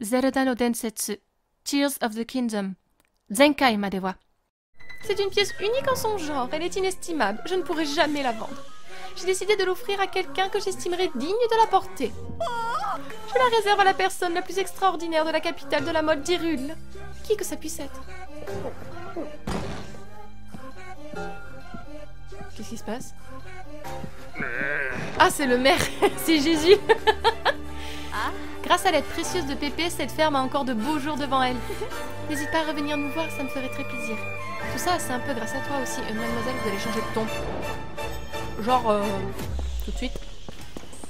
Zelda no Densetsu, Tears of the Kingdom, Zenkai Madewa. C'est une pièce unique en son genre, elle est inestimable, je ne pourrai jamais la vendre. J'ai décidé de l'offrir à quelqu'un que j'estimerais digne de la porter. Je la réserve à la personne la plus extraordinaire de la capitale de la mode d'Hyrule. Qui que ça puisse être. Qu'est-ce qui se passe? Ah, c'est le maire, c'est Jésus. Grâce à l'aide précieuse de Pépé, cette ferme a encore de beaux jours devant elle. N'hésite pas à revenir nous voir, ça me ferait très plaisir. Tout ça, c'est un peu grâce à toi aussi, mademoiselle, vous allez changer de ton. Genre, tout de suite.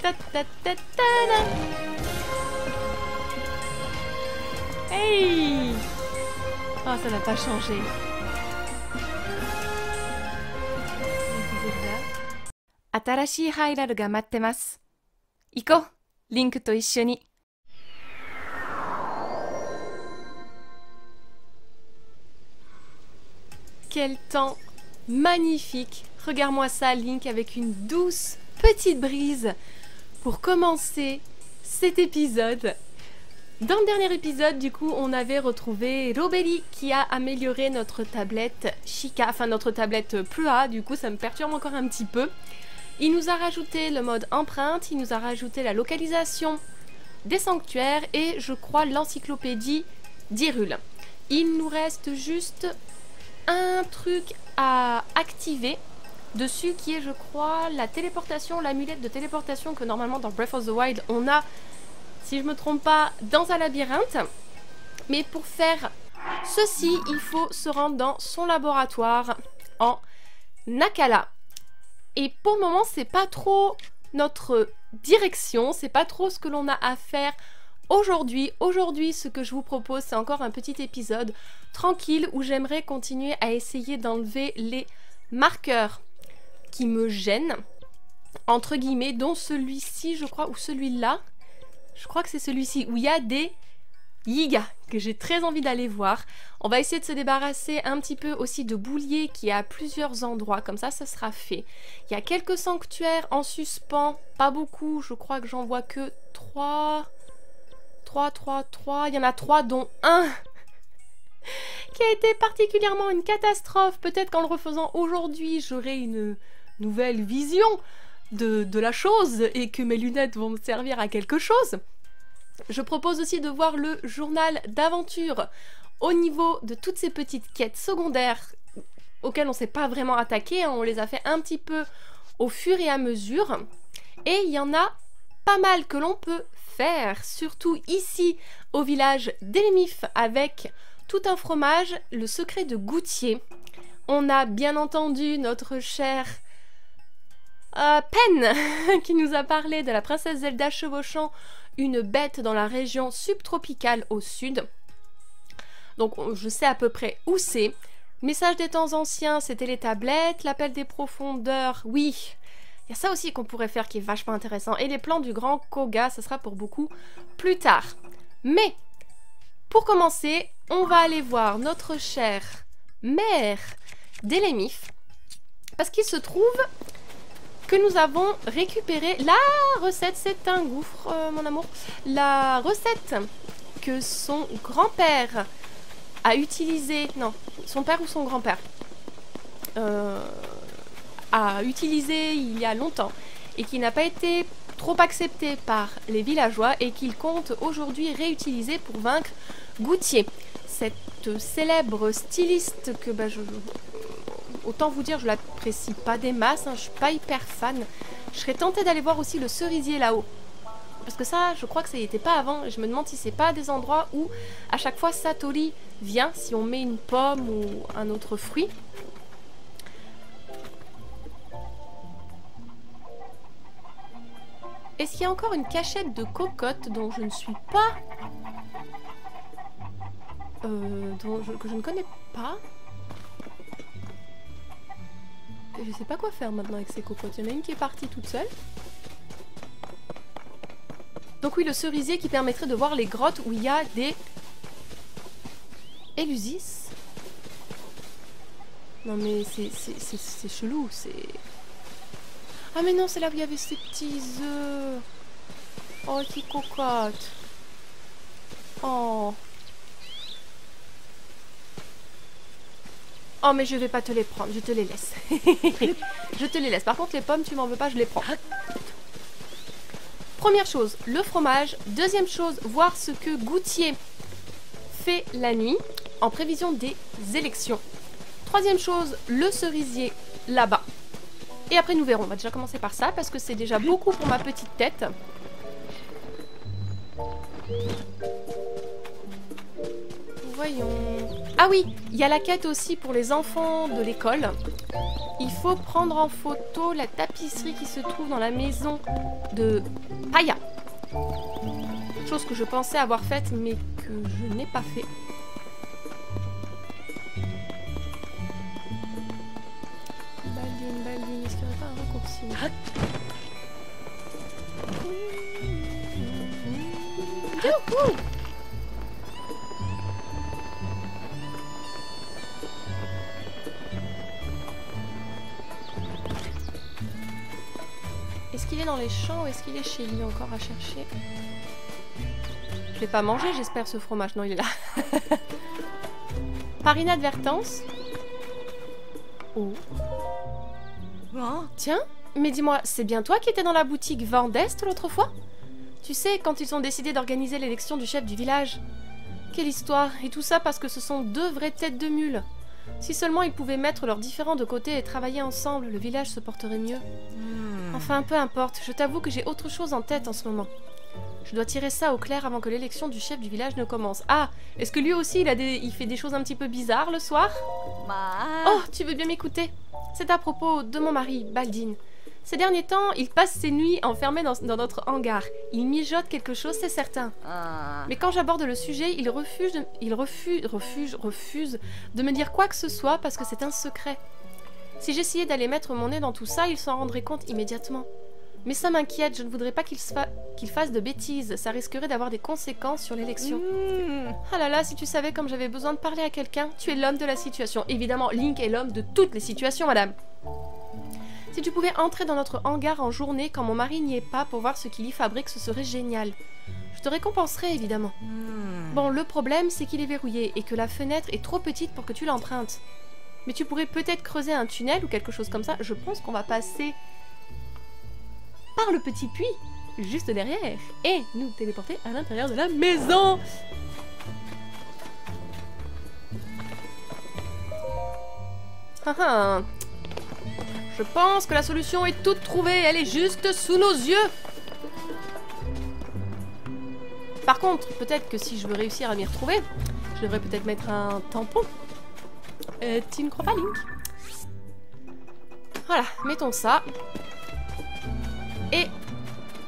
Ta ta ta ta da. Hey! Oh, ça n'a pas changé. Atarashi hairaru ga mattemasu. Iko, Link to issho. Quel temps magnifique! Regarde-moi ça, Link, avec une douce petite brise pour commencer cet épisode. Dans le dernier épisode, du coup, on avait retrouvé Robelli qui a amélioré notre tablette Chica, enfin notre tablette plus A, du coup ça me perturbe encore un petit peu. Il nous a rajouté le mode empreinte, il nous a rajouté la localisation des sanctuaires et je crois l'encyclopédie d'Hyrule. Il nous reste juste un truc à activer dessus qui est, je crois, la téléportation, l'amulette de téléportation que normalement dans Breath of the Wild on a, si je me trompe pas, dans un labyrinthe. Mais pour faire ceci, il faut se rendre dans son laboratoire en Nakala. Et pour le moment, c'est pas trop notre direction, c'est pas trop ce que l'on a à faire aujourd'hui. Aujourd'hui, ce que je vous propose, c'est encore un petit épisode tranquille où j'aimerais continuer à essayer d'enlever les marqueurs qui me gênent, entre guillemets, dont celui-ci, je crois, ou celui-là. Je crois que c'est celui-ci, où il y a des Yiga, que j'ai très envie d'aller voir. On va essayer de se débarrasser un petit peu aussi de Boulier, qui est à plusieurs endroits, comme ça sera fait. Il y a quelques sanctuaires en suspens, pas beaucoup, je crois que j'en vois que 3. Il y en a 3, dont un qui a été particulièrement une catastrophe. Peut-être qu'en le refaisant aujourd'hui, j'aurai une nouvelle vision de la chose et que mes lunettes vont me servir à quelque chose. Je propose aussi de voir le journal d'aventure au niveau de toutes ces petites quêtes secondaires auxquelles on ne s'est pas vraiment attaqué, hein. On les a fait un petit peu au fur et à mesure. Et il y en a pas mal que l'on peut faire, surtout ici au village d'Elemif avec tout un fromage, le secret de Goutier. On a bien entendu notre cher Pen qui nous a parlé de la princesse Zelda chevauchant une bête dans la région subtropicale au sud. Donc je sais à peu près où c'est. Message des temps anciens, c'était les tablettes. L'appel des profondeurs, oui. Il y a ça aussi qu'on pourrait faire qui est vachement intéressant. Et les plans du grand Koga, ça sera pour beaucoup plus tard. Mais, pour commencer, on va aller voir notre chère mère d'Elemif. Parce qu'il se trouve que nous avons récupéré la recette, c'est un gouffre, mon amour. La recette que son grand-père a utilisée, non, son père ou son grand-père a utilisé il y a longtemps et qui n'a pas été trop accepté par les villageois et qu'il compte aujourd'hui réutiliser pour vaincre Goutier. Cette célèbre styliste que autant vous dire, je l'apprécie pas des masses, hein, je suis pas hyper fan. Je serais tentée d'aller voir aussi le cerisier là-haut. Parce que ça, je crois que ça y était pas avant. Et je me demande si c'est pas des endroits où à chaque fois Satori vient, si on met une pomme ou un autre fruit. Est-ce qu'il y a encore une cachette de cocotte dont je ne suis pas... que je ne connais pas? Je sais pas quoi faire maintenant avec ces cocottes. Il y en a une qui est partie toute seule. Donc oui, le cerisier qui permettrait de voir les grottes où il y a des... Élusis. Non mais c'est chelou, c'est... Ah mais non, c'est là où il y avait ces petits œufs. Oh, qui cocotte. Oh. Oh, mais je vais pas te les prendre, je te les laisse. Je te les laisse. Par contre, les pommes, tu m'en veux pas, je les prends. Première chose, le fromage. Deuxième chose, voir ce que Goutier fait la nuit en prévision des élections. Troisième chose, le cerisier là-bas. Et après, nous verrons. On va déjà commencer par ça parce que c'est déjà beaucoup pour ma petite tête. Voyons. Ah oui, il y a la quête aussi pour les enfants de l'école. Il faut prendre en photo la tapisserie qui se trouve dans la maison de Paya. Chose que je pensais avoir faite mais que je n'ai pas fait. Baldine, est-ce qu'il n'y aurait pas un raccourci? Youhou! Est-ce qu'il est dans les champs ou est-ce qu'il est chez lui encore à chercher? Je l'ai pas mangé, j'espère, ce fromage. Non, il est là. Par inadvertance. Oh. Tiens, mais dis-moi, c'est bien toi qui étais dans la boutique Vent d'Est l'autre fois? Tu sais, quand ils ont décidé d'organiser l'élection du chef du village. Quelle histoire! Et tout ça parce que ce sont deux vraies têtes de mule. Si seulement ils pouvaient mettre leurs différends de côté et travailler ensemble, le village se porterait mieux. Enfin, peu importe, je t'avoue que j'ai autre chose en tête en ce moment. Je dois tirer ça au clair avant que l'élection du chef du village ne commence. Ah, est-ce que lui aussi il fait des choses un petit peu bizarres le soir? Oh, tu veux bien m'écouter? C'est à propos de mon mari, Baldine. Ces derniers temps, il passe ses nuits enfermé dans notre hangar. Il mijote quelque chose, c'est certain. Mais quand j'aborde le sujet, il refuse de me dire quoi que ce soit parce que c'est un secret. Si j'essayais d'aller mettre mon nez dans tout ça, il s'en rendrait compte immédiatement. Mais ça m'inquiète, je ne voudrais pas qu'il fasse de bêtises, ça risquerait d'avoir des conséquences sur l'élection. Ah là là, si tu savais comme j'avais besoin de parler à quelqu'un, tu es l'homme de la situation. Évidemment, Link est l'homme de toutes les situations, madame. Si tu pouvais entrer dans notre hangar en journée quand mon mari n'y est pas pour voir ce qu'il y fabrique, ce serait génial. Je te récompenserais, évidemment. Bon, le problème, c'est qu'il est verrouillé et que la fenêtre est trop petite pour que tu l'empruntes. Mais tu pourrais peut-être creuser un tunnel ou quelque chose comme ça. Je pense qu'on va passer par le petit puits, juste derrière, et nous téléporter à l'intérieur de la maison. Je pense que la solution est toute trouvée, elle est juste sous nos yeux. Par contre, peut-être que si je veux réussir à m'y retrouver, je devrais peut-être mettre un tampon. Tu ne crois pas, Link? Voilà, mettons ça. Et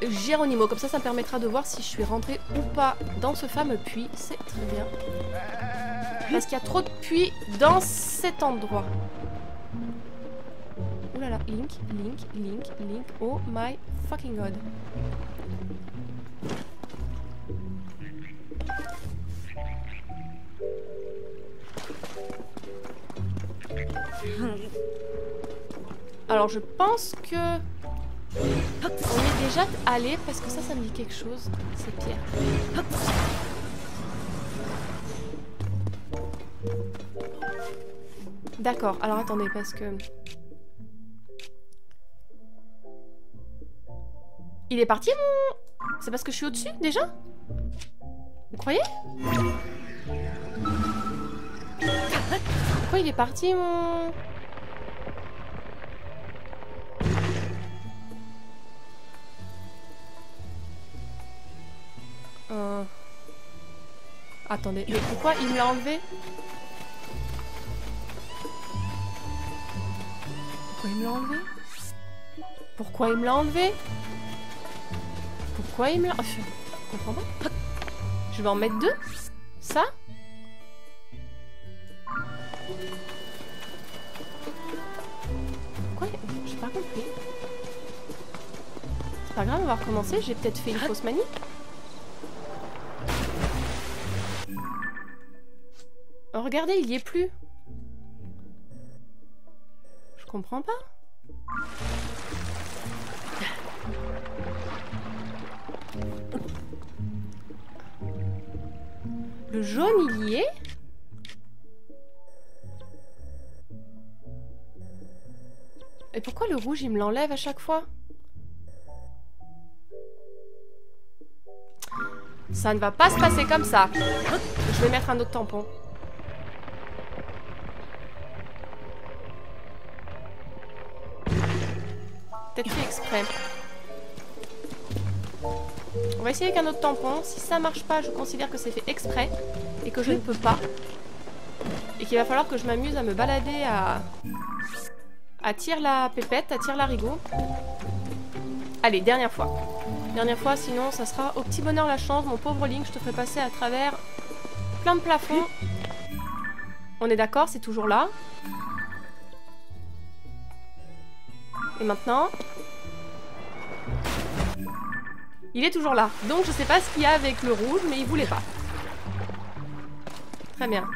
Geronimo, comme ça me permettra de voir si je suis rentrée ou pas dans ce fameux puits. C'est très bien. Parce qu'il y a trop de puits dans cet endroit. Ouh là là, Link. Oh my fucking god. Alors je pense que on est déjà allé parce que ça me dit quelque chose. C'est Pierre. D'accord, alors attendez parce que... Il est parti mon... C'est parce que je suis au-dessus déjà? Vous croyez? Pourquoi il est parti mon... Attendez, mais pourquoi il me l'a enlevé? Pourquoi il me l'a enlevé? Pourquoi il me l'a enlevé? Pourquoi il me l'a... Oh, je comprends pas. Je vais en mettre deux? Ça? Pourquoi? J'ai pas compris. C'est pas grave, on va recommencer. J'ai peut-être fait une fausse manie. Oh, regardez, il y est plus. Je comprends pas. Le jaune, il y est. Et pourquoi le rouge, il me l'enlève à chaque fois? Ça ne va pas se passer comme ça. Je vais mettre un autre tampon. Peut-être fait exprès. On va essayer avec un autre tampon. Si ça marche pas, je considère que c'est fait exprès et que je ne peux pas. Et qu'il va falloir que je m'amuse à me balader à tire la pépette, à tire l'arigot. Allez, dernière fois. Dernière fois, sinon ça sera au petit bonheur la chance. Mon pauvre Link, je te ferai passer à travers plein de plafonds. On est d'accord, c'est toujours là. Et maintenant... il est toujours là. Donc je sais pas ce qu'il y a avec le rouge, mais il voulait pas. Très bien.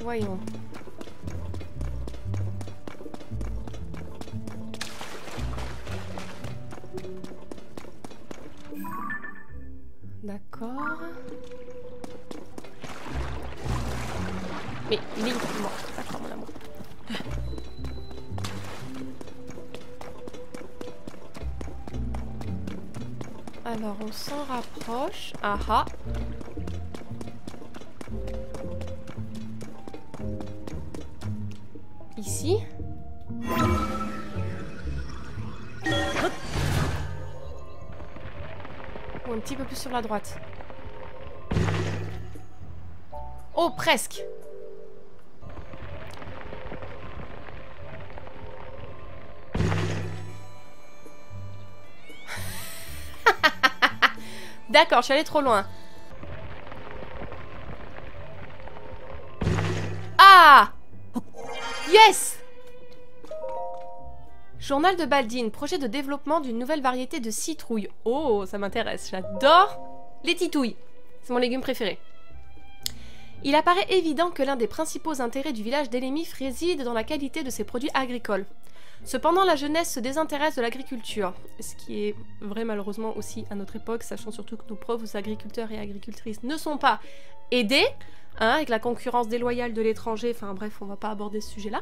Voyons. D'accord. Mais Link, bon, d'accord mon amour. Alors on s'en rapproche. Ah ah. Ici. Ou un petit peu plus sur la droite. Oh, presque. D'accord, je suis allée trop loin. Ah! Yes! Journal de Baldine, projet de développement d'une nouvelle variété de citrouille. Oh, ça m'intéresse, j'adore les titouilles. C'est mon légume préféré. Il apparaît évident que l'un des principaux intérêts du village d'Elémif réside dans la qualité de ses produits agricoles. Cependant, la jeunesse se désintéresse de l'agriculture, ce qui est vrai malheureusement aussi à notre époque, sachant surtout que nos pauvres agriculteurs et agricultrices ne sont pas aidés, hein, avec la concurrence déloyale de l'étranger, enfin bref, on va pas aborder ce sujet-là.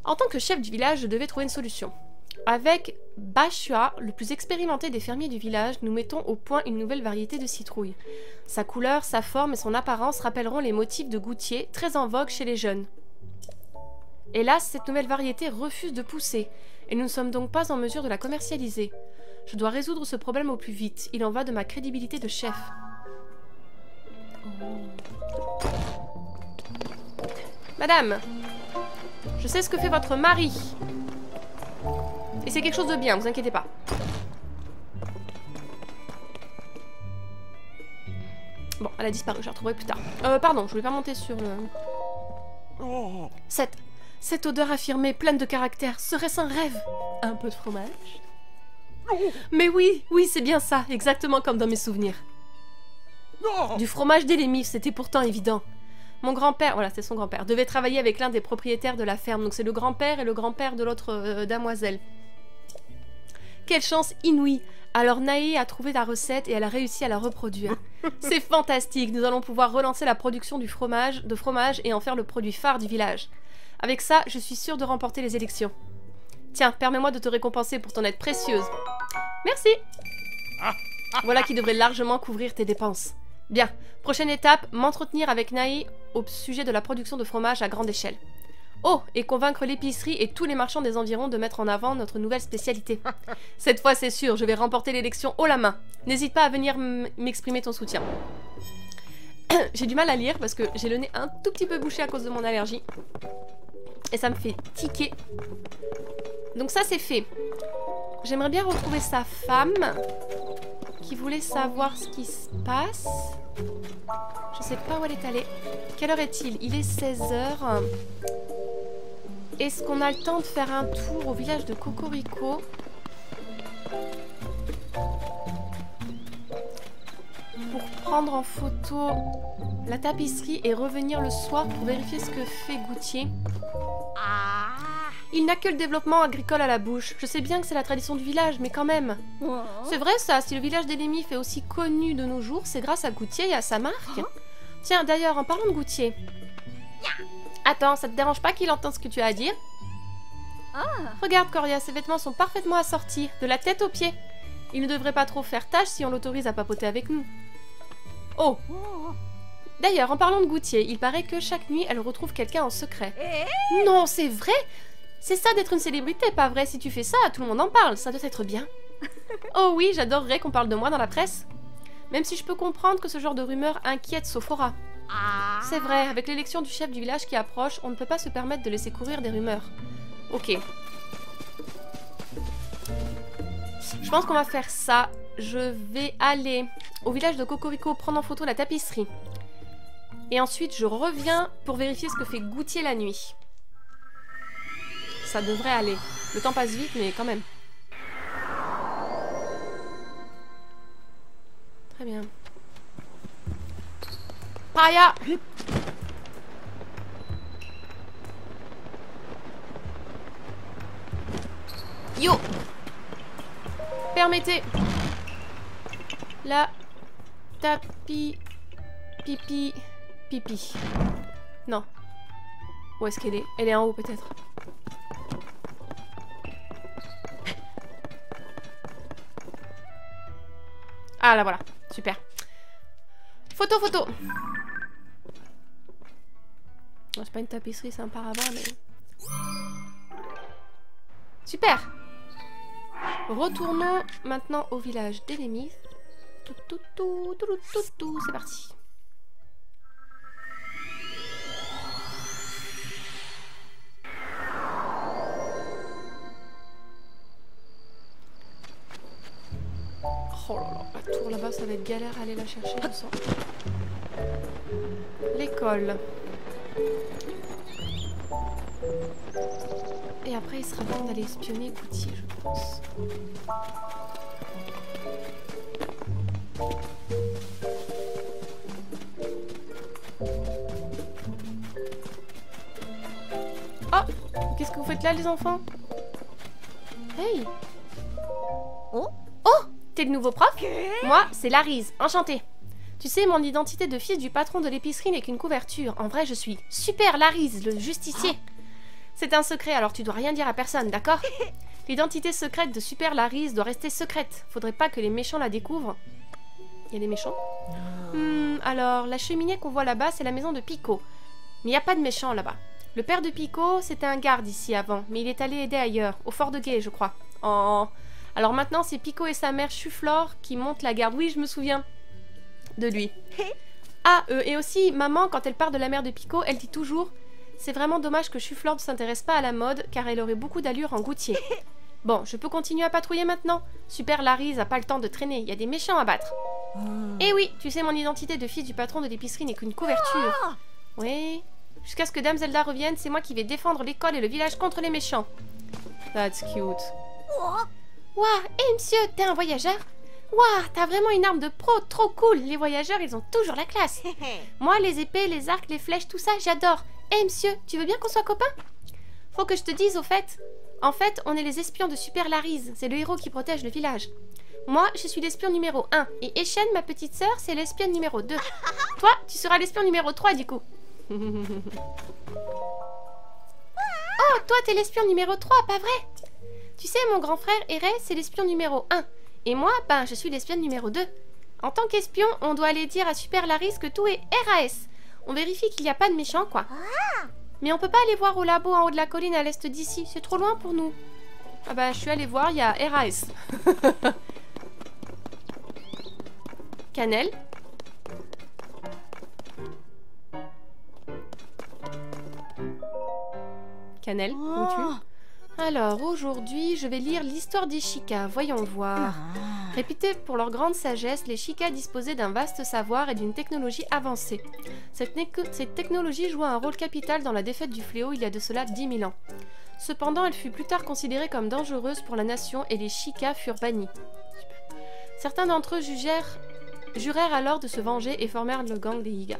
En tant que chef du village, je devais trouver une solution. Avec Bashua, le plus expérimenté des fermiers du village, nous mettons au point une nouvelle variété de citrouille. Sa couleur, sa forme et son apparence rappelleront les motifs de goutier, très en vogue chez les jeunes. Hélas, cette nouvelle variété refuse de pousser, et nous ne sommes donc pas en mesure de la commercialiser. Je dois résoudre ce problème au plus vite, il en va de ma crédibilité de chef. Oh. Madame, je sais ce que fait votre mari. Et c'est quelque chose de bien, vous inquiétez pas. Bon, elle a disparu, je la retrouverai plus tard. Pardon, je voulais pas monter sur le... Cette odeur affirmée, pleine de caractère, serait-ce un rêve? Un peu de fromage? Mais oui, oui, c'est bien ça, exactement comme dans mes souvenirs. Du fromage d'Elémif, c'était pourtant évident. Mon grand-père, voilà, c'est son grand-père, devait travailler avec l'un des propriétaires de la ferme, donc c'est le grand-père et le grand-père de l'autre damoiselle. Quelle chance inouïe! Alors Naï a trouvé la recette et elle a réussi à la reproduire. C'est fantastique, nous allons pouvoir relancer la production de fromage et en faire le produit phare du village. Avec ça, je suis sûre de remporter les élections. Tiens, permets-moi de te récompenser pour ton aide précieuse. Merci! Voilà qui devrait largement couvrir tes dépenses. Bien, prochaine étape, m'entretenir avec Naï au sujet de la production de fromage à grande échelle. Oh, et convaincre l'épicerie et tous les marchands des environs de mettre en avant notre nouvelle spécialité. Cette fois, c'est sûr, je vais remporter l'élection haut la main. N'hésite pas à venir m'exprimer ton soutien. J'ai du mal à lire parce que j'ai le nez un tout petit peu bouché à cause de mon allergie. Et ça me fait tiquer. Donc ça, c'est fait. J'aimerais bien retrouver sa femme qui voulait savoir ce qui se passe. Je sais pas où elle est allée. Quelle heure est-il? Il est 16h. Est-ce qu'on a le temps de faire un tour au village de Cocorico? Pour prendre en photo la tapisserie et revenir le soir pour vérifier ce que fait Goutier. Il n'a que le développement agricole à la bouche. Je sais bien que c'est la tradition du village, mais quand même. C'est vrai ça, si le village d'Elémif est aussi connu de nos jours, c'est grâce à Goutier et à sa marque. Tiens, d'ailleurs, en parlant de Goutier... Attends, ça te dérange pas qu'il entende ce que tu as à dire? Regarde, Coria, ses vêtements sont parfaitement assortis, de la tête aux pieds. Il ne devrait pas trop faire tâche si on l'autorise à papoter avec nous. Oh! D'ailleurs, en parlant de Goutier, il paraît que chaque nuit, elle retrouve quelqu'un en secret. Non, c'est vrai? C'est ça d'être une célébrité, pas vrai? Si tu fais ça, tout le monde en parle, ça doit être bien. Oh oui, j'adorerais qu'on parle de moi dans la presse. Même si je peux comprendre que ce genre de rumeur inquiète Sophora. C'est vrai, avec l'élection du chef du village qui approche, on ne peut pas se permettre de laisser courir des rumeurs. Ok. Je pense qu'on va faire ça. Je vais aller au village de Cocorico prendre en photo la tapisserie. Et ensuite, je reviens pour vérifier ce que fait Goutier la nuit. Ça devrait aller. Le temps passe vite, mais quand même. Très bien. Paria! Yo! Permettez. La tapis... Pipi... Pipi. Non. Où est-ce qu'elle est? Elle est en haut peut-être. Ah là voilà. Super. Photo, photo. C'est pas une tapisserie, c'est un paravent, mais... Super. Retournons maintenant au village d'Elémif. C'est parti. Oh là là, la tour là-bas, ça va être galère à aller la chercher, je sens. L'école. Et après, il sera bon d'aller espionner Goutier, je pense. Oh! Qu'est-ce que vous faites là, les enfants? Hey! Oh! Oh! T'es le nouveau prof? Moi, c'est Larise, enchantée. Tu sais, mon identité de fils du patron de l'épicerie n'est qu'une couverture. En vrai, je suis Super Larise, le justicier. C'est un secret, alors tu dois rien dire à personne, d'accord? L'identité secrète de Super Larise doit rester secrète. Faudrait pas que les méchants la découvrent. Il y a des méchants? Alors, la cheminée qu'on voit là-bas, c'est la maison de Pico. Mais il n'y a pas de méchants là-bas. Le père de Pico, c'était un garde ici avant, mais il est allé aider ailleurs, au fort de Guet, je crois. Oh. Alors maintenant, c'est Pico et sa mère Chuflore qui montent la garde. Oui, je me souviens de lui. Ah, et aussi, maman, quand elle parle de la mère de Pico, elle dit toujours... C'est vraiment dommage que Chuflore ne s'intéresse pas à la mode, car elle aurait beaucoup d'allure en Goutier. Bon, je peux continuer à patrouiller maintenant. Super Larise a pas le temps de traîner, il y a des méchants à battre. Eh oui, tu sais, mon identité de fils du patron de l'épicerie n'est qu'une couverture. Oui, jusqu'à ce que Dame Zelda revienne, c'est moi qui vais défendre l'école et le village contre les méchants. That's cute. Waouh, hé monsieur, t'es un voyageur? Waouh, t'as vraiment une arme de pro, trop cool. Les voyageurs, ils ont toujours la classe. Moi, les épées, les arcs, les flèches, tout ça, j'adore. Hé monsieur, tu veux bien qu'on soit copains? Faut que je te dise au fait. En fait, on est les espions de Super Larise. C'est le héros qui protège le village. Moi, je suis l'espion numéro 1. Et Echen, ma petite sœur, c'est l'espionne numéro 2. Toi, tu seras l'espion numéro 3 du coup. Oh, toi, t'es l'espion numéro 3, pas vrai? Tu sais, mon grand frère Erez, c'est l'espion numéro 1. Et moi, ben, je suis l'espion numéro 2. En tant qu'espion, on doit aller dire à Super Larise que tout est RAS. On vérifie qu'il n'y a pas de méchants, quoi. Mais on peut pas aller voir au labo en haut de la colline à l'est d'ici. C'est trop loin pour nous. Ah bah, je suis allée voir, il y a RAS. Cannelle. Cannelle, où es-tu? Alors, aujourd'hui, je vais lire l'histoire des Chikas. Voyons voir. Réputés pour leur grande sagesse, les Chikas disposaient d'un vaste savoir et d'une technologie avancée. Cette technologie joua un rôle capital dans la défaite du fléau il y a de cela 10 000 ans. Cependant, elle fut plus tard considérée comme dangereuse pour la nation et les Chikas furent bannis. Certains d'entre eux jurèrent alors de se venger et formèrent le gang des Yiga.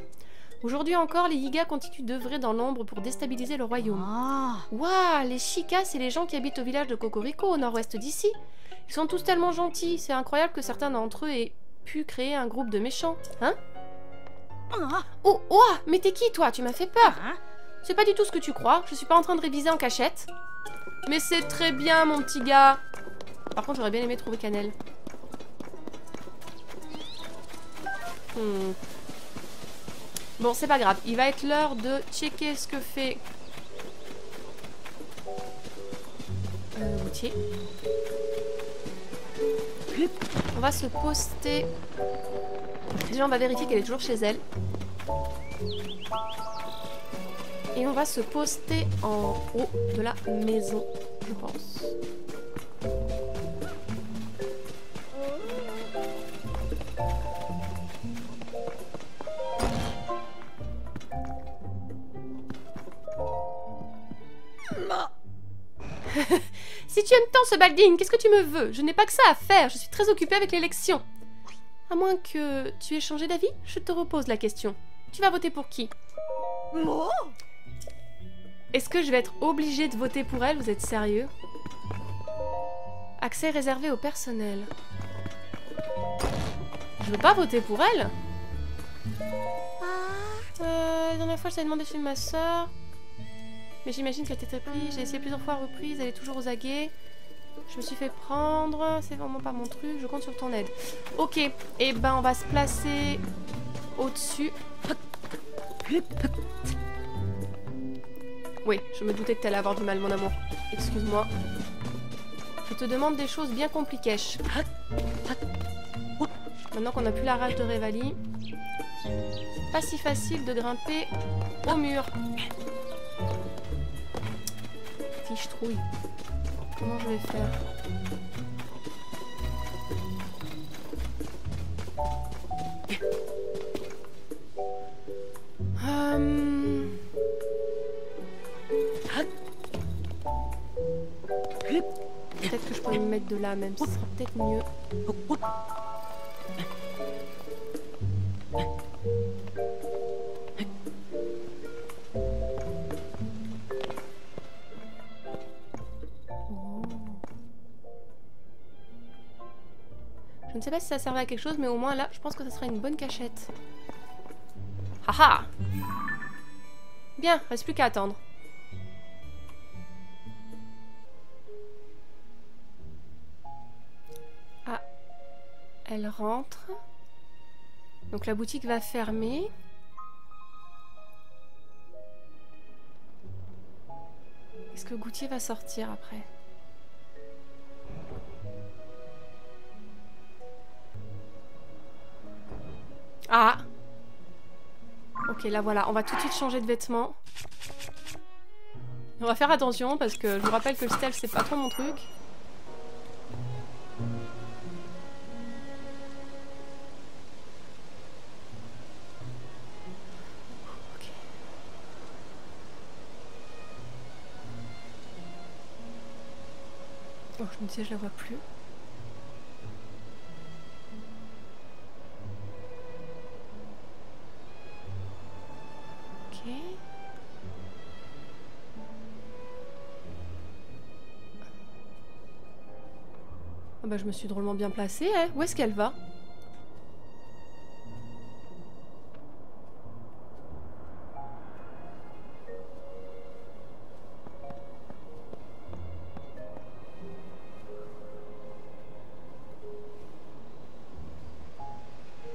Aujourd'hui encore, les Yiga continuent d'œuvrer dans l'ombre pour déstabiliser le royaume. Waouh, les Chikas, c'est les gens qui habitent au village de Cocorico, au nord-ouest d'ici. Ils sont tous tellement gentils, c'est incroyable que certains d'entre eux aient pu créer un groupe de méchants. Hein? Oh, mais t'es qui toi? Tu m'as fait peur. C'est pas du tout ce que tu crois, je suis pas en train de réviser en cachette. Mais c'est très bien mon petit gars. Par contre j'aurais bien aimé trouver Cannelle. Bon c'est pas grave, il va être l'heure de checker ce que fait Goutier. On va se poster. Déjà on va vérifier qu'elle est toujours chez elle. Et on va se poster en haut de la maison, je pense. Si tu aimes tant ce balding, qu'est-ce que tu me veux? Je n'ai pas que ça à faire, je suis très occupée avec l'élection. À moins que tu aies changé d'avis, je te repose la question. Tu vas voter pour qui? Moi? Est-ce que je vais être obligée de voter pour elle? Vous êtes sérieux? Accès réservé au personnel. Je veux pas voter pour elle. La dernière fois, je t'avais demandé celui de ma soeur. Mais j'imagine qu'elle t'était pris. J'ai essayé plusieurs fois reprise, elle est toujours aux aguets. Je me suis fait prendre. C'est vraiment pas mon truc, je compte sur ton aide. Ok, et ben on va se placer au-dessus. Oui, je me doutais que t'allais avoir du mal, mon amour. Excuse-moi. Je te demande des choses bien compliquées. Maintenant qu'on a plus la rage de Révalie, c'est pas si facile de grimper au mur. Fiche trouille. Comment je vais faire? Peut-être que je pourrais me mettre de là même, ce sera peut-être mieux. Je ne sais pas si ça servait à quelque chose, mais au moins là, je pense que ça sera une bonne cachette. Haha! Bien, reste plus qu'à attendre. Ah, elle rentre. Donc la boutique va fermer. Est-ce que Goutier va sortir après? Ah! Ok, là voilà, on va tout de suite changer de vêtements. On va faire attention parce que je vous rappelle que le stealth c'est pas trop mon truc. Ok. Oh, je me disais, je la vois plus. Ok. Ah bah je me suis drôlement bien placée, hein. Où est-ce qu'elle va?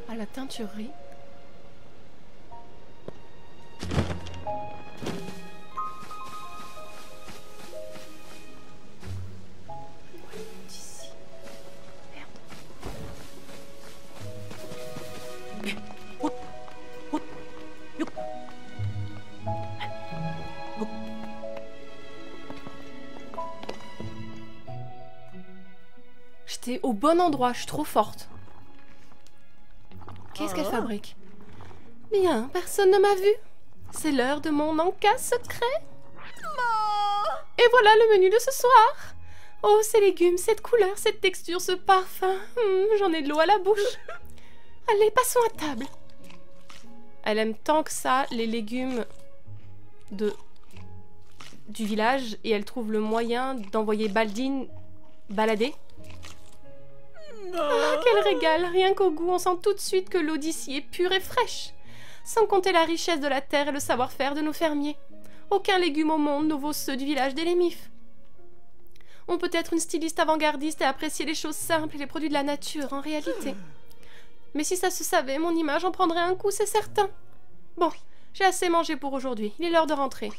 À la teinturerie. J'étais au bon endroit, je suis trop forte. Qu'est-ce qu'elle fabrique? Bien, personne ne m'a vue. C'est l'heure de mon encas secret. Et voilà le menu de ce soir. Oh, ces légumes, cette couleur, cette texture, ce parfum. J'en ai de l'eau à la bouche. Allez, passons à table. Elle aime tant que ça les légumes du village et elle trouve le moyen d'envoyer Baldine balader. Ah, quel régal! Rien qu'au goût, on sent tout de suite que l'eau d'ici est pure et fraîche. Sans compter la richesse de la terre et le savoir-faire de nos fermiers. Aucun légume au monde ne vaut ceux du village d'Elémif. On peut être une styliste avant-gardiste et apprécier les choses simples et les produits de la nature, en réalité. Mais si ça se savait, mon image en prendrait un coup, c'est certain. Bon, j'ai assez mangé pour aujourd'hui. Il est l'heure de rentrer.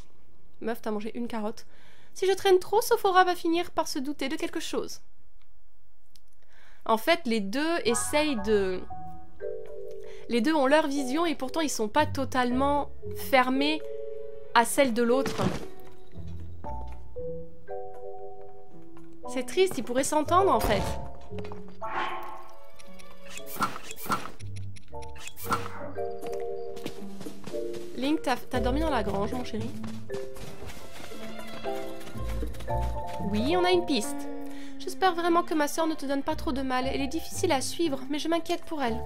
Meuf, t'as mangé une carotte. Si je traîne trop, Sophora va finir par se douter de quelque chose. En fait, les deux essayent de... Les deux ont leur vision et pourtant ils sont pas totalement fermés à celle de l'autre. C'est triste, ils pourraient s'entendre en fait. Link, t'as dormi dans la grange, mon chéri? Oui, on a une piste. J'espère vraiment que ma sœur ne te donne pas trop de mal. Elle est difficile à suivre, mais je m'inquiète pour elle.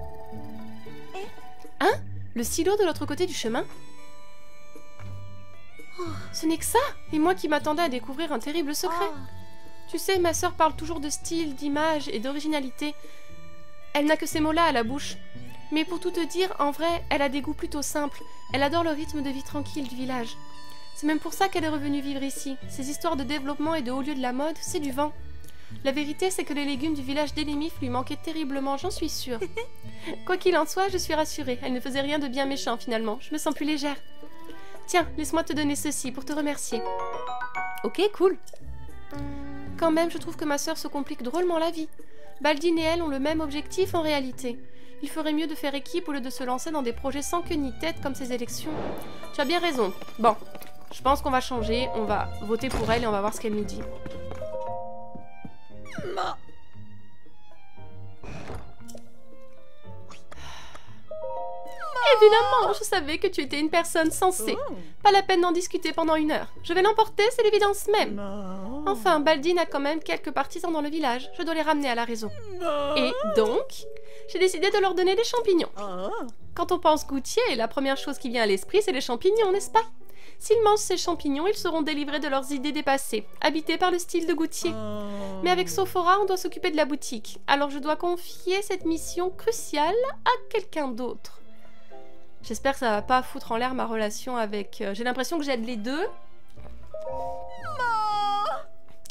Hein? Le silo de l'autre côté du chemin? Ce n'est que ça! Et moi qui m'attendais à découvrir un terrible secret. Tu sais, ma sœur parle toujours de style, d'image et d'originalité. Elle n'a que ces mots-là à la bouche. Mais pour tout te dire, en vrai, elle a des goûts plutôt simples. Elle adore le rythme de vie tranquille du village. C'est même pour ça qu'elle est revenue vivre ici. Ces histoires de développement et de haut lieu de la mode, c'est du vent. La vérité, c'est que les légumes du village d'Elémif lui manquaient terriblement, j'en suis sûre. Quoi qu'il en soit, je suis rassurée. Elle ne faisait rien de bien méchant, finalement. Je me sens plus légère. Tiens, laisse-moi te donner ceci pour te remercier. Ok, cool. Quand même, je trouve que ma sœur se complique drôlement la vie. Baldine et elle ont le même objectif en réalité. Il ferait mieux de faire équipe au lieu de se lancer dans des projets sans queue ni tête comme ces élections. Tu as bien raison. Bon, je pense qu'on va changer. On va voter pour elle et on va voir ce qu'elle nous dit. Évidemment, je savais que tu étais une personne sensée. Pas la peine d'en discuter pendant 1 heure. Je vais l'emporter, c'est l'évidence même. Enfin, Baldine a quand même quelques partisans dans le village. Je dois les ramener à la raison. Et donc, j'ai décidé de leur donner des champignons. Quand on pense goûtier, la première chose qui vient à l'esprit, c'est les champignons, n'est-ce pas? S'ils mangent ces champignons, ils seront délivrés de leurs idées dépassées, habités par le style de goûtier. Mais avec Sophora, on doit s'occuper de la boutique. Alors je dois confier cette mission cruciale à quelqu'un d'autre. J'espère que ça va pas foutre en l'air ma relation avec... J'ai l'impression que j'aide les deux.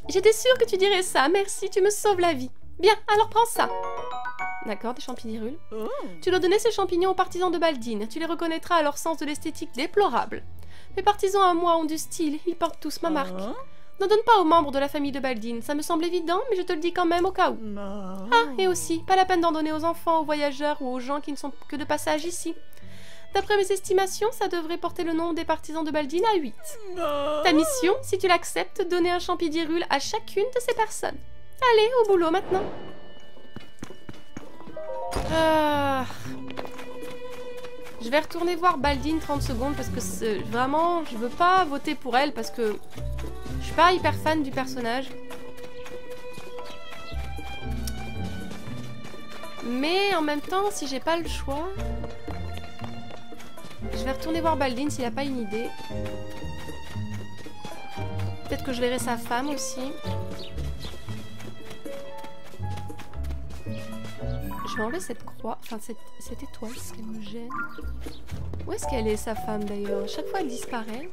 J'étais sûre que tu dirais ça. Merci, tu me sauves la vie. Bien, alors prends ça. D'accord, des champignons. Tu dois donner ces champignons aux partisans de Baldine. Tu les reconnaîtras à leur sens de l'esthétique déplorable. Mes partisans à moi ont du style. Ils portent tous ma marque. N'en donne pas aux membres de la famille de Baldine. Ça me semble évident, mais je te le dis quand même au cas où. Ah, et aussi, pas la peine d'en donner aux enfants, aux voyageurs ou aux gens qui ne sont que de passage ici. D'après mes estimations, ça devrait porter le nombre des partisans de Baldine à 8. Ta mission, si tu l'acceptes, donner un champidirule à chacune de ces personnes. Allez, au boulot maintenant. Je vais retourner voir Baldine 30 secondes parce que vraiment, je veux pas voter pour elle parce que je suis pas hyper fan du personnage. Mais en même temps, si j'ai pas le choix... Je vais retourner voir Baldine s'il a pas une idée. Peut-être que je verrai sa femme aussi. Je vais enlever cette croix, enfin cette étoile, parce qu'elle me gêne. Où est-ce qu'elle est, sa femme d'ailleurs? Chaque fois elle disparaît.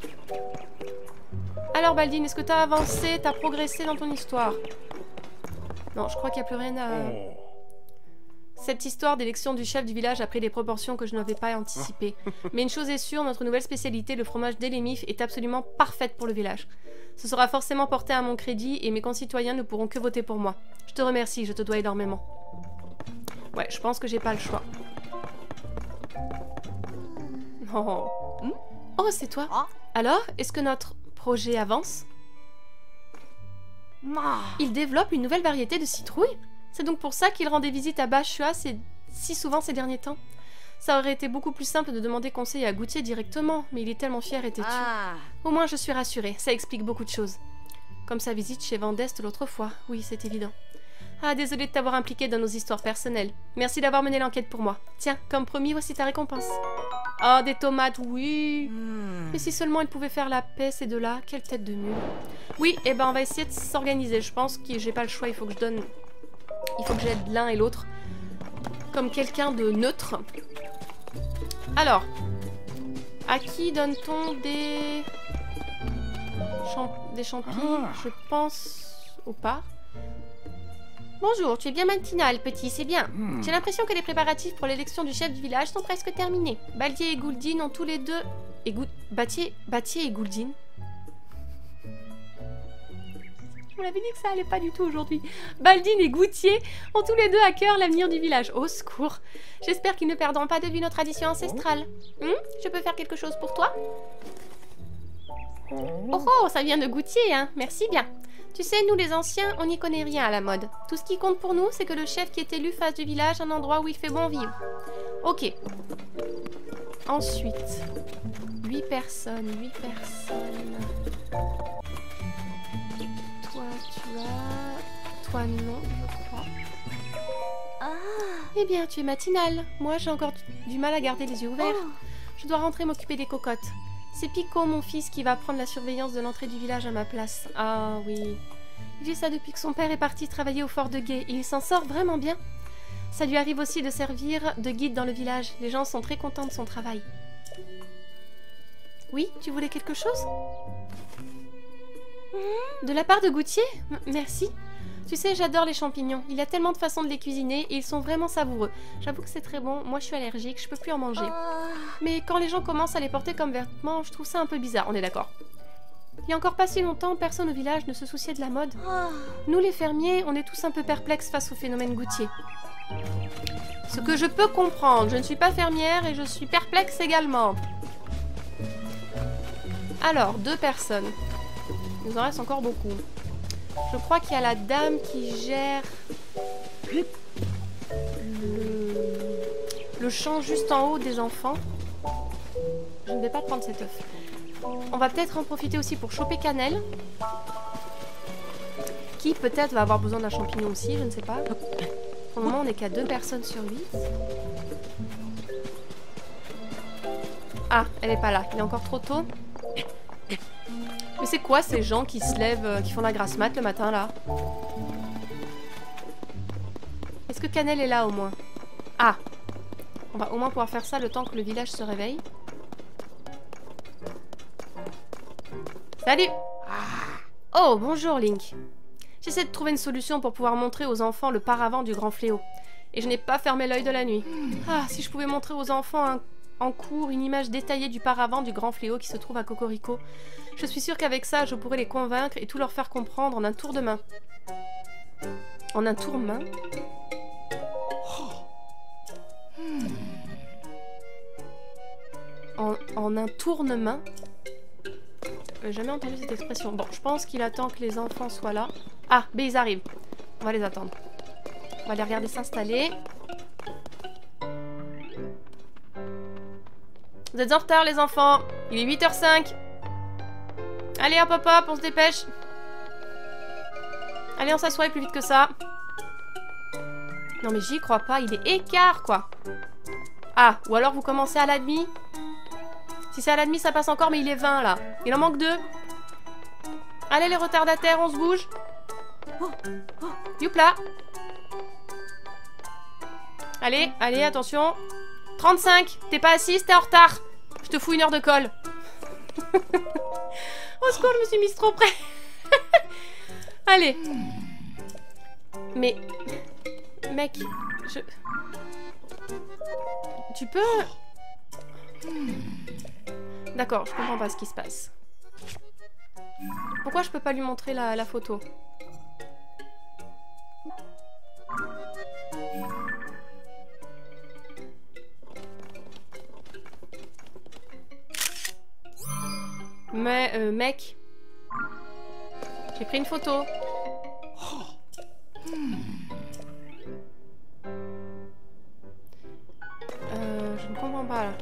Alors Baldine, est-ce que t'as avancé, t'as progressé dans ton histoire? Non, je crois qu'il n'y a plus rien à... Cette histoire d'élection du chef du village a pris des proportions que je n'avais pas anticipées. Mais une chose est sûre, notre nouvelle spécialité, le fromage d'Elémif, est absolument parfaite pour le village. Ce sera forcément porté à mon crédit et mes concitoyens ne pourront que voter pour moi. Je te remercie, je te dois énormément. Ouais, je pense que j'ai pas le choix. Oh, oh c'est toi. Alors, est-ce que notre projet avance? Il développe une nouvelle variété de citrouilles? C'est donc pour ça qu'il rend des visites à Bashua si souvent ces derniers temps. Ça aurait été beaucoup plus simple de demander conseil à Goûtier directement, mais il est tellement fier et têtu. Au moins je suis rassurée, ça explique beaucoup de choses. Comme sa visite chez Vendeste l'autre fois, oui c'est évident. Ah, désolée de t'avoir impliqué dans nos histoires personnelles. Merci d'avoir mené l'enquête pour moi. Tiens, comme promis, voici ta récompense. Oh, des tomates, oui. Mais si seulement il pouvait faire la paix, ces deux-là. Quelle tête de mule. Oui, et ben on va essayer de s'organiser. Je pense que j'ai pas le choix, il faut que je donne... Il faut que j'aide l'un et l'autre. Comme quelqu'un de neutre. Alors. À qui donne-t-on des... des champignons? Je pense... au pas. Bonjour, tu es bien matinal, petit, c'est bien. J'ai l'impression que les préparatifs pour l'élection du chef du village sont presque terminés. Baldier et Gouldine ont tous les deux... Batier et Gouldine. On avait dit que ça allait pas du tout aujourd'hui. Baldine et Goutier ont tous les deux à cœur l'avenir du village. Au secours. J'espère qu'ils ne perdront pas de vue notre tradition ancestrale. Je peux faire quelque chose pour toi? Oh, ça vient de Goutier, hein. Merci bien. Tu sais, nous les anciens, on n'y connaît rien à la mode. Tout ce qui compte pour nous, c'est que le chef qui est élu fasse du village un endroit où il fait bon vivre. Ok. Ensuite, 8 personnes. Toi, tu as... Toi, non, je crois. Eh bien, tu es matinale. Moi, j'ai encore du mal à garder les yeux ouverts. Je dois rentrer m'occuper des cocottes. C'est Pico, mon fils, qui va prendre la surveillance de l'entrée du village à ma place. Ah oui. Il fait ça depuis que son père est parti travailler au fort de Guet et il s'en sort vraiment bien. Ça lui arrive aussi de servir de guide dans le village. Les gens sont très contents de son travail. Oui, tu voulais quelque chose? De la part de Goutier? Merci. Tu sais, j'adore les champignons. Il y a tellement de façons de les cuisiner et ils sont vraiment savoureux. J'avoue que c'est très bon. Moi, je suis allergique, je peux plus en manger. Mais quand les gens commencent à les porter comme vêtements, je trouve ça un peu bizarre, on est d'accord. Il y a encore pas si longtemps, personne au village ne se souciait de la mode. Nous, les fermiers, on est tous un peu perplexes face au phénomène Goutier. Ce que je peux comprendre. Je ne suis pas fermière et je suis perplexe également. Alors, 2 personnes. Il nous en reste encore beaucoup. Je crois qu'il y a la dame qui gère le champ juste en haut des enfants. Je ne vais pas prendre cet œuf. On va peut-être en profiter aussi pour choper Cannelle. Qui peut-être va avoir besoin d'un champignon aussi, je ne sais pas. Pour le moment, on n'est qu'à 2 personnes sur 8. Ah, elle n'est pas là. Il est encore trop tôt. Mais c'est quoi ces gens qui se lèvent, qui font la grasse mat le matin, là? Est-ce que Cannelle est là, au moins? Ah! On va au moins pouvoir faire ça le temps que le village se réveille. Salut! Oh, bonjour, Link. J'essaie de trouver une solution pour pouvoir montrer aux enfants le paravent du grand fléau. Et je n'ai pas fermé l'œil de la nuit. Ah, si je pouvais montrer aux enfants en cours une image détaillée du paravent du grand fléau qui se trouve à Cocorico. Je suis sûre qu'avec ça, je pourrais les convaincre et tout leur faire comprendre en un tour de main. En un tour-main? En un tourne-main? J'ai jamais entendu cette expression. Bon, je pense qu'il attend que les enfants soient là. Ah, ben ils arrivent. On va les attendre. On va les regarder s'installer. Vous êtes en retard, les enfants. Il est 8h05. Allez, hop, hop, hop, on se dépêche. Allez, on s'assoit plus vite que ça. Non, mais j'y crois pas. Il est écart, quoi. Ah, ou alors vous commencez à la demi. Si c'est à la demi, ça passe encore, mais il est 20, là. Il en manque 2. Allez, les retardataires, on se bouge. Youpla. Allez, allez, attention. 35. T'es pas assise, t'es en retard. Je te fous 1 heure de colle. Au secours, je me suis mise trop près. Allez. Mais... Mec, Tu peux... D'accord, je comprends pas ce qui se passe. Pourquoi je peux pas lui montrer la photo? Mais, mec... J'ai pris une photo. Je ne comprends pas, là.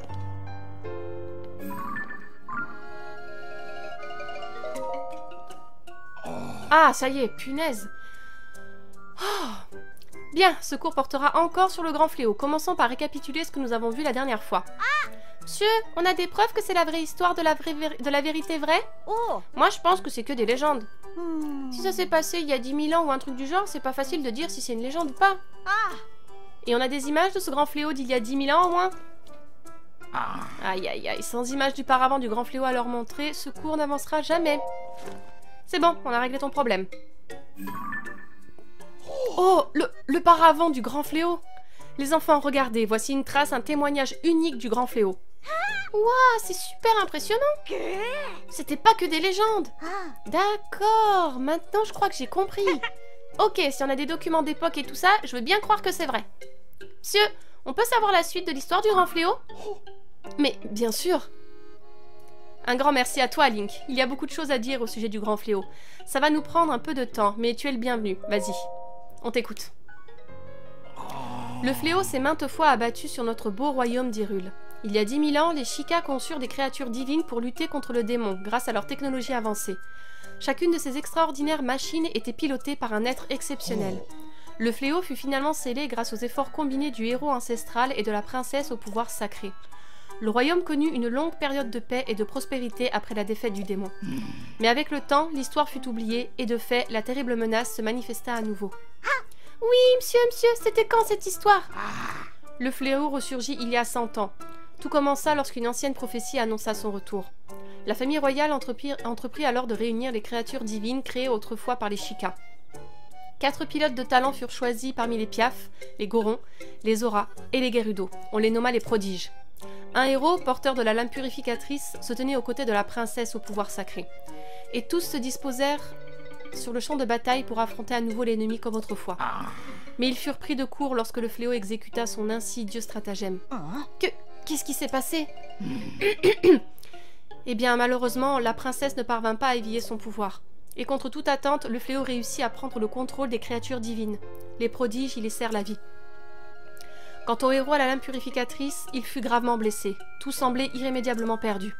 Ah, ça y est, punaise. Oh. Bien, ce cours portera encore sur le grand fléau. Commençons par récapituler ce que nous avons vu la dernière fois. Monsieur, on a des preuves que c'est la vraie histoire de la vérité vraie? Oh. Moi, je pense que c'est que des légendes. Si ça s'est passé il y a 10 000 ans ou un truc du genre, c'est pas facile de dire si c'est une légende ou pas. Ah. Et on a des images de ce grand fléau d'il y a 10 000 ans au moins? Aïe aïe aïe, sans image du paravent du grand fléau à leur montrer, ce cours n'avancera jamais. C'est bon, on a réglé ton problème. Oh, le paravent du grand fléau! Les enfants, regardez, voici une trace, un témoignage unique du grand fléau. Waouh, c'est super impressionnant! C'était pas que des légendes! D'accord, maintenant je crois que j'ai compris. Ok, si on a des documents d'époque et tout ça, je veux bien croire que c'est vrai. Monsieur, on peut savoir la suite de l'histoire du grand fléau? Mais bien sûr! Un grand merci à toi, Link. Il y a beaucoup de choses à dire au sujet du grand fléau. Ça va nous prendre un peu de temps, mais tu es le bienvenu. Vas-y, on t'écoute. Le fléau s'est maintes fois abattu sur notre beau royaume d'Hyrule. Il y a 10 000 ans, les Sheikah conçurent des créatures divines pour lutter contre le démon, grâce à leur technologie avancée. Chacune de ces extraordinaires machines était pilotée par un être exceptionnel. Le fléau fut finalement scellé grâce aux efforts combinés du héros ancestral et de la princesse au pouvoir sacré. Le royaume connut une longue période de paix et de prospérité après la défaite du démon. Mais avec le temps, l'histoire fut oubliée et de fait, la terrible menace se manifesta à nouveau. Oui, monsieur, c'était quand cette histoire? Le fléau ressurgit il y a 100 ans. Tout commença lorsqu'une ancienne prophétie annonça son retour. La famille royale entreprit alors de réunir les créatures divines créées autrefois par les Sheikah. 4 pilotes de talent furent choisis parmi les Piaf, les Gorons, les Auras et les Gerudo. On les nomma les prodiges. Un héros, porteur de la lame purificatrice, se tenait aux côtés de la princesse au pouvoir sacré. Et tous se disposèrent sur le champ de bataille pour affronter à nouveau l'ennemi comme autrefois. Mais ils furent pris de court lorsque le fléau exécuta son insidieux stratagème. Qu'est-ce qui s'est passé? Eh bien, malheureusement, la princesse ne parvint pas à éveiller son pouvoir. Et contre toute attente, le fléau réussit à prendre le contrôle des créatures divines. Les prodiges y laissèrent la vie. Quant au héros à la lame purificatrice, il fut gravement blessé. Tout semblait irrémédiablement perdu.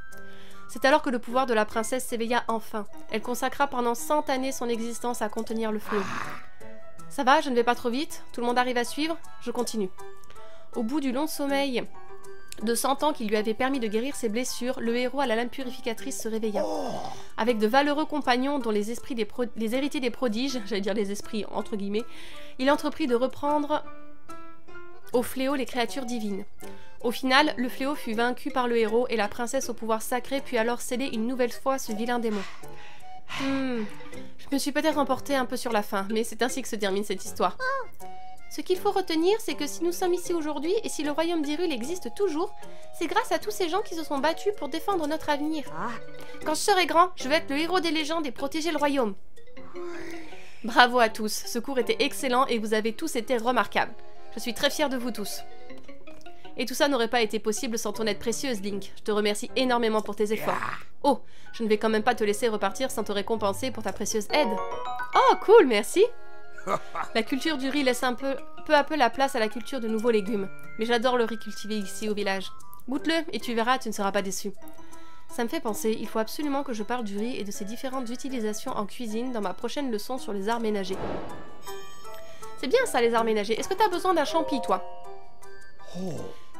C'est alors que le pouvoir de la princesse s'éveilla enfin. Elle consacra pendant 100 années son existence à contenir le fléau. Ça va, je ne vais pas trop vite? Tout le monde arrive à suivre? Je continue. Au bout du long sommeil de 100 ans qui lui avait permis de guérir ses blessures, le héros à la lame purificatrice se réveilla. Avec de valeureux compagnons dont les héritiers des prodiges, j'allais dire les esprits entre guillemets, il entreprit de reprendre au fléau les créatures divines. Au final, le fléau fut vaincu par le héros et la princesse au pouvoir sacré put alors sceller une nouvelle fois ce vilain démon. Je me suis peut-être emportée un peu sur la fin, mais c'est ainsi que se termine cette histoire. Ce qu'il faut retenir, c'est que si nous sommes ici aujourd'hui et si le royaume d'Hyrule existe toujours, c'est grâce à tous ces gens qui se sont battus pour défendre notre avenir. Quand je serai grand, je vais être le héros des légendes et protéger le royaume. Bravo à tous, ce cours était excellent et vous avez tous été remarquables. Je suis très fière de vous tous. Et tout ça n'aurait pas été possible sans ton aide précieuse, Link. Je te remercie énormément pour tes efforts. Oh, je ne vais quand même pas te laisser repartir sans te récompenser pour ta précieuse aide. Oh, cool, merci. La culture du riz laisse peu à peu la place à la culture de nouveaux légumes. Mais j'adore le riz cultivé ici au village. Goûte-le et tu verras, tu ne seras pas déçu. Ça me fait penser, il faut absolument que je parle du riz et de ses différentes utilisations en cuisine dans ma prochaine leçon sur les arts ménagers. C'est bien ça, les arts ménagers. Est-ce que t'as besoin d'un champi, toi?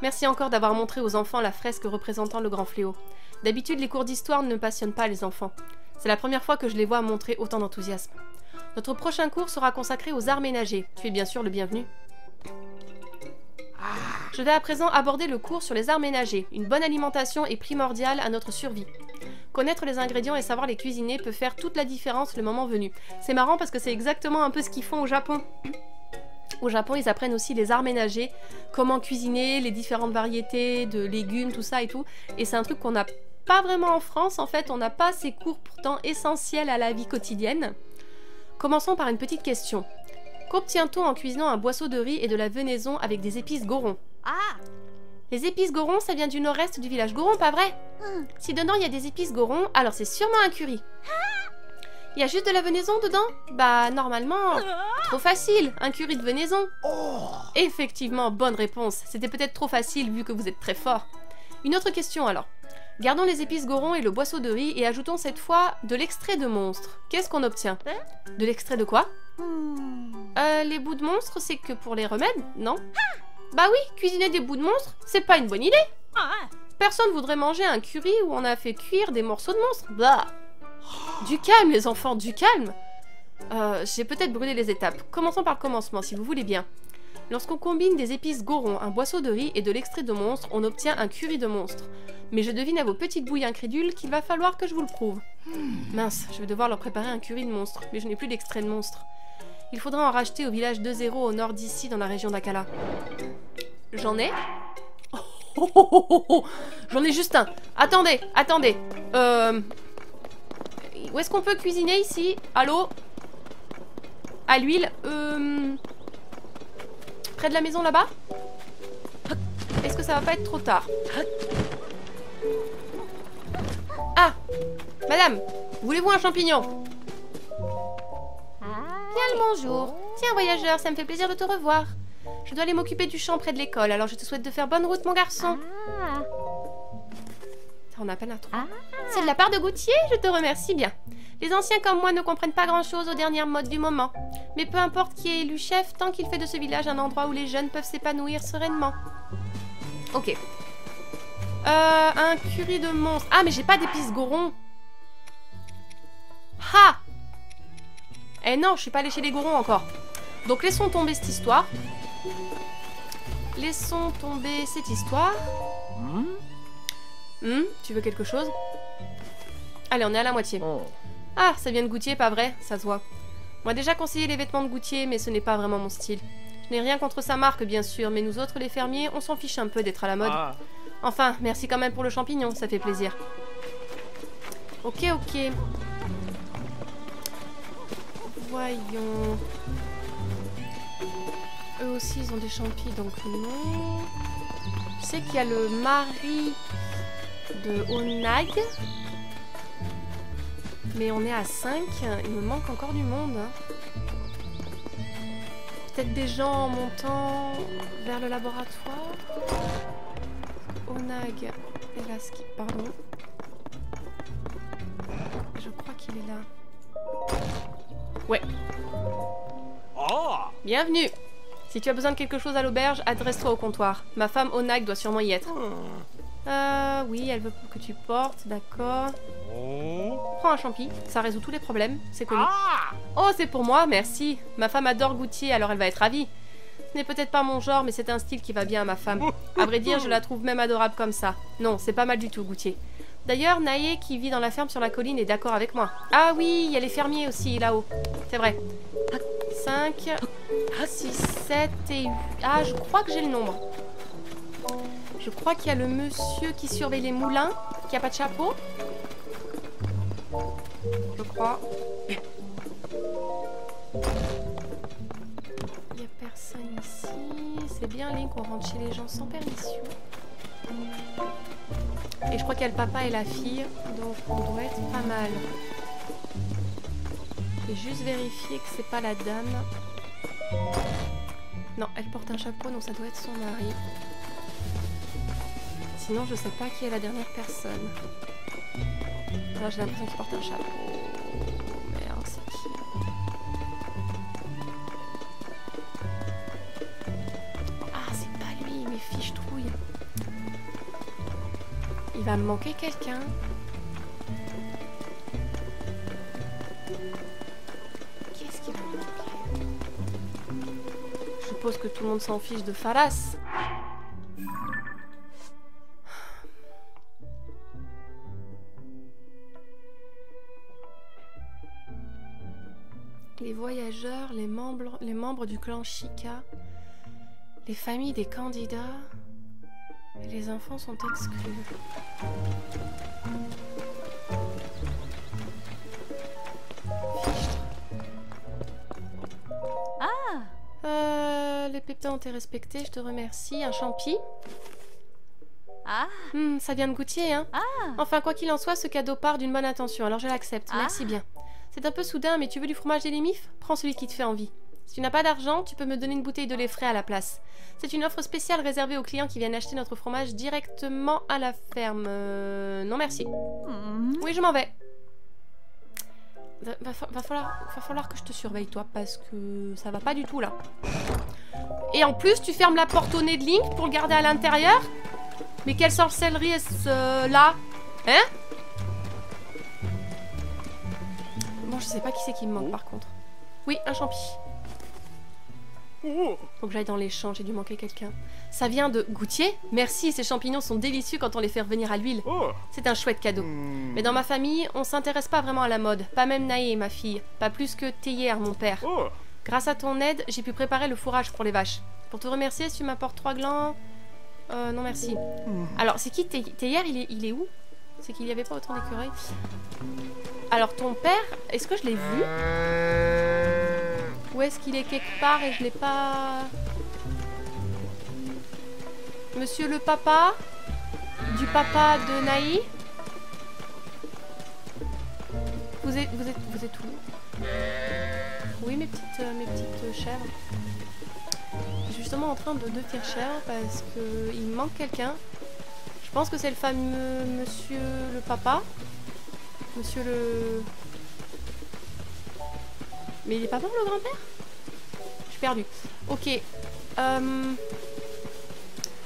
Merci encore d'avoir montré aux enfants la fresque représentant le grand fléau. D'habitude, les cours d'histoire ne passionnent pas les enfants. C'est la première fois que je les vois montrer autant d'enthousiasme. Notre prochain cours sera consacré aux arts ménagers. Tu es bien sûr le bienvenu. Je vais à présent aborder le cours sur les arts ménagers. Une bonne alimentation est primordiale à notre survie. Connaître les ingrédients et savoir les cuisiner peut faire toute la différence le moment venu. C'est marrant parce que c'est exactement un peu ce qu'ils font au Japon. Au Japon, ils apprennent aussi les arts ménagers, comment cuisiner, les différentes variétés de légumes, tout ça et tout. Et c'est un truc qu'on n'a pas vraiment en France, en fait. On n'a pas ces cours pourtant essentiels à la vie quotidienne. Commençons par une petite question. Qu'obtient-on en cuisinant un boisseau de riz et de la venaison avec des épices Goron? Les épices Goron, ça vient du nord-est du village Goron, pas vrai? Si dedans il y a des épices Goron, alors c'est sûrement un curry. Il y a juste de la venaison dedans? Bah, normalement... Trop facile, un curry de venaison. Effectivement, bonne réponse. C'était peut-être trop facile vu que vous êtes très fort. Une autre question alors. Gardons les épices Goron et le boisseau de riz et ajoutons cette fois de l'extrait de monstre. Qu'est-ce qu'on obtient? De l'extrait de quoi? Les bouts de monstre, c'est que pour les remèdes, non? Bah oui, cuisiner des bouts de monstre, c'est pas une bonne idée. personne voudrait manger un curry où on a fait cuire des morceaux de monstres. Bah. Du calme, les enfants, du calme. J'ai peut-être brûlé les étapes. Commençons par le commencement, si vous voulez bien. Lorsqu'on combine des épices goron, un boisseau de riz et de l'extrait de monstre, on obtient un curry de monstre. Mais je devine à vos petites bouilles incrédules qu'il va falloir que je vous le prouve. Mince, je vais devoir leur préparer un curry de monstre, mais je n'ai plus d'extrait de monstre. Il faudra en racheter au village 2-0 au nord d'ici, dans la région d'Akala. J'en ai? J'en ai juste un. Attendez, attendez. Où est-ce qu'on peut cuisiner ici? Allô? À l'huile? Près de la maison là-bas? Est-ce que ça va pas être trop tard? Ah! Madame, voulez-vous un champignon? Bien le bonjour. Tiens, voyageur, ça me fait plaisir de te revoir. Je dois aller m'occuper du champ près de l'école, alors je te souhaite de faire bonne route, mon garçon. On a peine à trois. C'est de la part de Goutier? Je te remercie bien. Les anciens comme moi ne comprennent pas grand-chose aux dernières modes du moment. Mais peu importe qui est élu chef, tant qu'il fait de ce village un endroit où les jeunes peuvent s'épanouir sereinement. Ok. Un curry de monstre. Ah, mais j'ai pas d'épices goron. Ha! Eh non, je suis pas allée chez les gorons encore. Donc laissons tomber cette histoire. Laissons tomber cette histoire. Tu veux quelque chose? Allez, on est à la moitié. Ah, ça vient de Goutier, pas vrai? Ça se voit. On m'a déjà conseillé les vêtements de Goutier, mais ce n'est pas vraiment mon style. Je n'ai rien contre sa marque, bien sûr, mais nous autres, les fermiers, on s'en fiche un peu d'être à la mode. Enfin, merci quand même pour le champignon, ça fait plaisir. Ok, ok. Voyons. Eux aussi, ils ont des champis, donc non. Je sais qu'il y a le mari de Onag. Mais on est à 5. Il me manque encore du monde. Peut-être des gens en montant vers le laboratoire. Onag et Lasky, pardon. Je crois qu'il est là. Ouais. Bienvenue. Si tu as besoin de quelque chose à l'auberge, adresse-toi au comptoir. Ma femme Onag doit sûrement y être. Oui, elle veut que tu portes, d'accord. Prends un champi, ça résout tous les problèmes, c'est connu. Oh, c'est pour moi, merci. Ma femme adore Goutier, alors elle va être ravie. Ce n'est peut-être pas mon genre, mais c'est un style qui va bien à ma femme. À vrai dire, je la trouve même adorable comme ça. Non, c'est pas mal du tout, Goutier. D'ailleurs, Naé, qui vit dans la ferme sur la colline, est d'accord avec moi. Ah oui, il y a les fermiers aussi, là-haut. C'est vrai. 5, 6, 7 et 8. Ah, je crois que j'ai le nombre. Je crois qu'il y a le monsieur qui surveille les moulins, qui a pas de chapeau. Je crois. Il n'y a personne ici. C'est bien, Link, on rentre chez les gens sans permission. Et je crois qu'il y a le papa et la fille, donc on doit être pas mal. Je vais juste vérifier que c'est pas la dame. Non, elle porte un chapeau, donc ça doit être son mari. Sinon, je sais pas qui est la dernière personne. Alors, j'ai l'impression qu'il porte un chapeau. Merde, c'est qui? Ah, c'est pas lui, mes fiches trouilles. Il va me manquer quelqu'un. Qu'est-ce qu'il va me manquer? Je suppose que tout le monde s'en fiche de Phalas. Les voyageurs, les membres du clan Chica, les familles des candidats et les enfants sont exclus. Les pépins ont été respectés, je te remercie. Un champi. Ça vient de Goutier, hein. Enfin, quoi qu'il en soit, ce cadeau part d'une bonne intention, alors je l'accepte. Merci bien. C'est un peu soudain, mais tu veux du fromage des limifs? Prends celui qui te fait envie. Si tu n'as pas d'argent, tu peux me donner une bouteille de lait frais à la place. C'est une offre spéciale réservée aux clients qui viennent acheter notre fromage directement à la ferme. Non merci. Oui, je m'en vais. Va falloir que je te surveille, toi, parce que ça va pas du tout, là. Et en plus, tu fermes la porte au nez de Link pour le garder à l'intérieur? Mais quelle sorcellerie est-ce là? Hein? Bon, je sais pas qui c'est qui me manque par contre. Oui, un champi. Faut que j'aille dans les champs, j'ai dû manquer quelqu'un. Ça vient de Goutier? Merci, ces champignons sont délicieux quand on les fait revenir à l'huile. C'est un chouette cadeau. Mais dans ma famille, on s'intéresse pas vraiment à la mode. Pas même Naé, ma fille. Pas plus que Théière, mon père. Grâce à ton aide, j'ai pu préparer le fourrage pour les vaches. Pour te remercier, si tu m'apportes 3 glands... non merci. Alors, c'est qui Théière, il est où? C'est qu'il n'y avait pas autant d'écureuils. Alors, ton père, est-ce que je l'ai vu? Ou est-ce qu'il est quelque part et je l'ai pas... Monsieur le papa? Du papa de Naï? Vous êtes où? Oui, mes petites chèvres. Je suis justement en train de devenir chèvre parce que il me manque quelqu'un. Je pense que c'est le fameux monsieur le papa. Monsieur le... Mais il est pas mort le grand-père? Je suis perdue. Ok.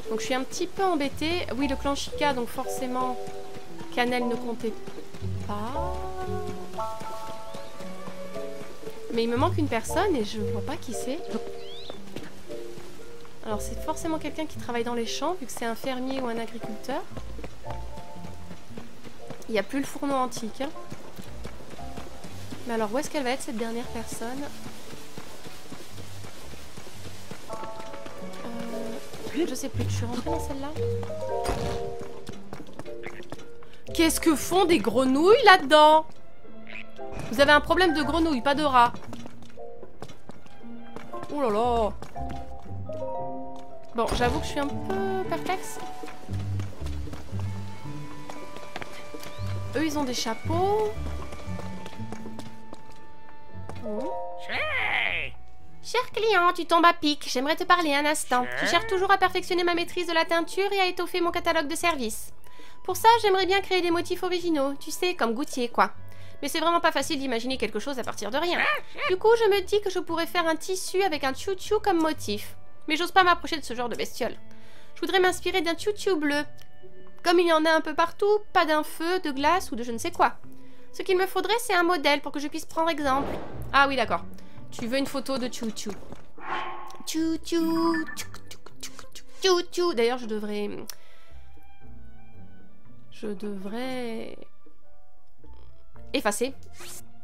Donc je suis un petit peu embêtée. Oui, le clan Chica, donc forcément Cannelle ne comptait pas. Mais il me manque une personne et je vois pas qui c'est. Alors c'est forcément quelqu'un qui travaille dans les champs vu que c'est un fermier ou un agriculteur. Il n'y a plus le fourneau antique. Hein. Mais alors où est-ce qu'elle va être cette dernière personne? Je sais plus, je suis rentrée dans celle-là. Qu'est-ce que font des grenouilles là-dedans? Vous avez un problème de grenouilles, pas de rats. Oh là là. Bon, j'avoue que je suis un peu perplexe. Eux, ils ont des chapeaux. Oh. Cher client, tu tombes à pic. J'aimerais te parler un instant. Je cherche toujours à perfectionner ma maîtrise de la teinture et à étoffer mon catalogue de services. Pour ça, j'aimerais bien créer des motifs originaux. Tu sais, comme Goutier, quoi. Mais c'est vraiment pas facile d'imaginer quelque chose à partir de rien. Du coup, je me dis que je pourrais faire un tissu avec un tchou-tchou comme motif. Mais j'ose pas m'approcher de ce genre de bestiole. Je voudrais m'inspirer d'un tchou-tchou bleu. Comme il y en a un peu partout, pas d'un feu, de glace ou de je ne sais quoi. Ce qu'il me faudrait, c'est un modèle pour que je puisse prendre exemple. Ah oui, d'accord. Tu veux une photo de tchou-tchou. Tchou-tchou, tchou-tchou. D'ailleurs, je devrais effacer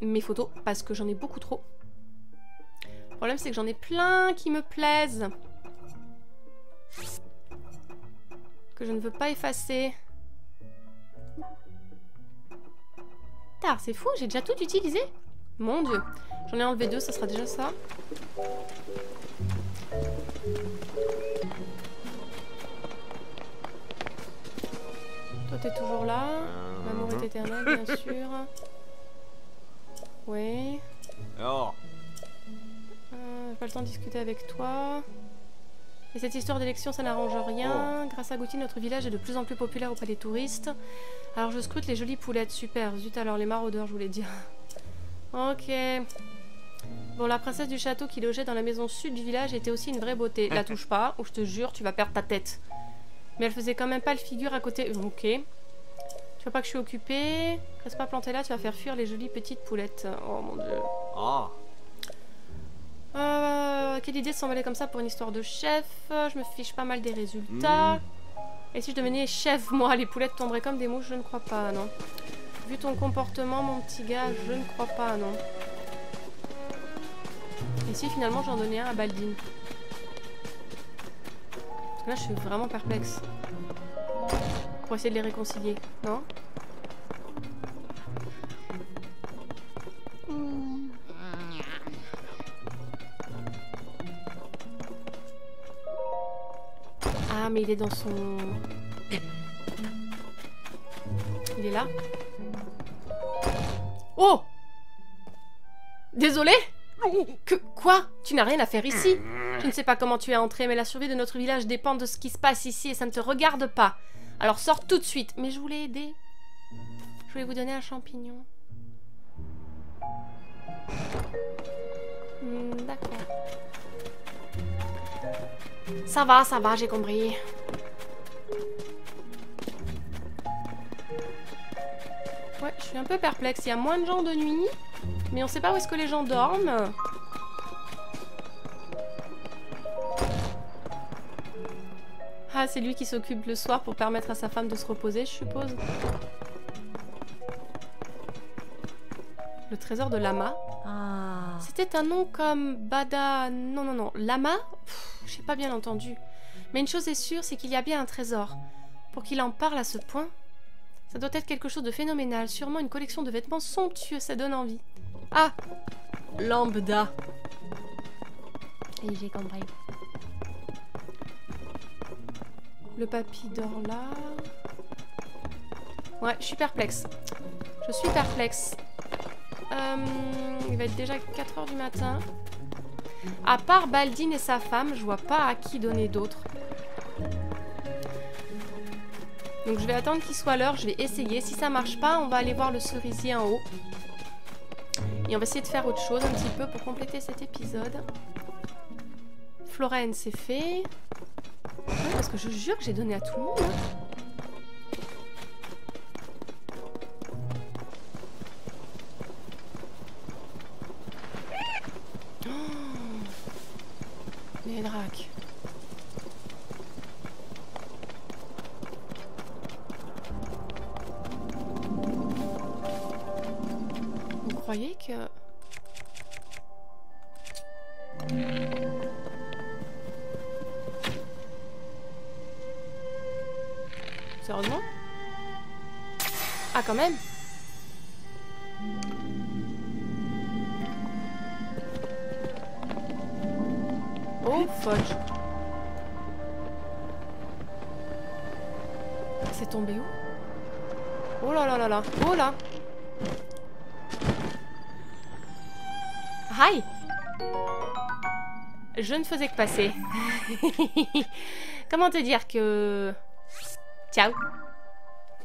mes photos parce que j'en ai beaucoup trop. Le problème, c'est que j'en ai plein qui me plaisent. Que je ne veux pas effacer. Tard, c'est fou, j'ai déjà tout utilisé. Mon Dieu. J'en ai enlevé 2, ça sera déjà ça. Toi, t'es toujours là. L'amour est éternel, bien sûr. Oui. Oh. J'ai pas le temps de discuter avec toi. Et cette histoire d'élection, ça n'arrange rien. Grâce à Gauthier, notre village est de plus en plus populaire auprès des touristes. Alors je scrute les jolies poulettes. Super. Zut, alors les maraudeurs, je voulais dire. Ok. Bon, la princesse du château qui logeait dans la maison sud du village était aussi une vraie beauté. La touche pas, ou je te jure, tu vas perdre ta tête. Mais elle faisait quand même pas le figure à côté. Ok. Tu vois pas que je suis occupée? Reste pas planté là, tu vas faire fuir les jolies petites poulettes. Oh mon dieu. Ah. Quelle idée de s'emballer comme ça pour une histoire de chef. Je me fiche pas mal des résultats. Et si je devenais chef, moi, les poulettes tomberaient comme des mouches? Je ne crois pas, non. Vu ton comportement, mon petit gars, je ne crois pas, non. Et si finalement j'en donnais un à Baldine? Parce que là, je suis vraiment perplexe. Pour essayer de les réconcilier, non? Ah, mais il est dans son... Il est là. Oh! Désolé? Quoi? Tu n'as rien à faire ici. Je ne sais pas comment tu es entré, mais la survie de notre village dépend de ce qui se passe ici et ça ne te regarde pas. Alors sors tout de suite. Mais je voulais aider. Je voulais vous donner un champignon. D'accord. Ça va, j'ai compris. Je suis un peu perplexe. Il y a moins de gens de nuit, mais on sait pas où est-ce que les gens dorment. Ah, c'est lui qui s'occupe le soir pour permettre à sa femme de se reposer, je suppose. Le trésor de Lama. Ah. C'était un nom comme Bada... Non, non, non. Lama? J'ai pas bien entendu. Mais une chose est sûre, c'est qu'il y a bien un trésor. Pour qu'il en parle à ce point, ça doit être quelque chose de phénoménal. Sûrement une collection de vêtements somptueux, ça donne envie. Ah! Lambda. Et j'ai compris. Le papy dort là. Ouais, je suis perplexe. Je suis perplexe. Il va être déjà 4 h du matin. À part Baldine et sa femme, je vois pas à qui donner d'autre. Donc je vais attendre qu'il soit l'heure, je vais essayer. Si ça marche pas, on va aller voir le cerisier en haut. Et on va essayer de faire autre chose un petit peu pour compléter cet épisode. Florène, c'est fait. Ouais, parce que je jure que j'ai donné à tout le monde. Hein. Les dracs. Vous croyez que... Sérieusement? Ah, quand même. Oh, fudge. C'est tombé où? Oh là là là là. Oh là. Hi. Je ne faisais que passer. Comment te dire que... Ciao.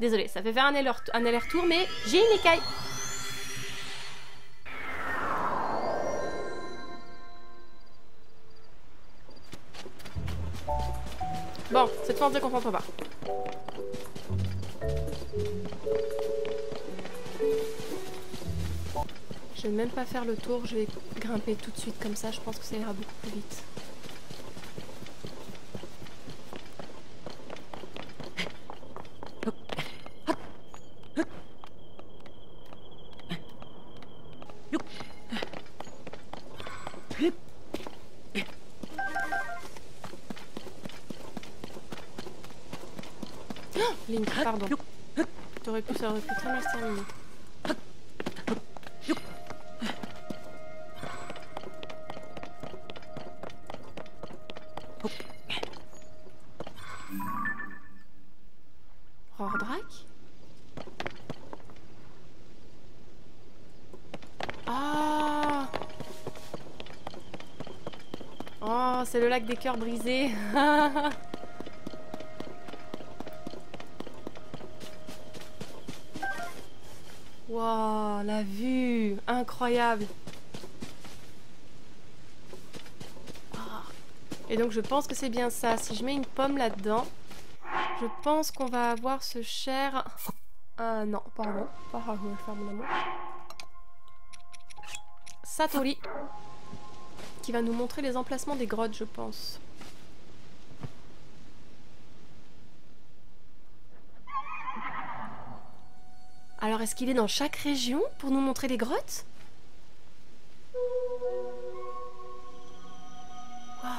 Désolée, ça fait faire un aller-retour, mais j'ai une écaille. Bon, cette fois on ne se concentre pas. Je vais même pas faire le tour, je vais grimper tout de suite comme ça, je pense que ça ira beaucoup plus vite. Link, pardon. Ça aurait pu très mal se terminer. Rordrak? Ah! Oh, c'est le lac des cœurs brisés. Wow, la vue! Incroyable! Oh. Et donc je pense que c'est bien ça. Si je mets une pomme là-dedans, je pense qu'on va avoir ce cher... Ah non, pardon. Pas grave, je vais faire mon amour. Satori. Qui va nous montrer les emplacements des grottes, je pense. Alors, est-ce qu'il est dans chaque région pour nous montrer les grottes? Wow.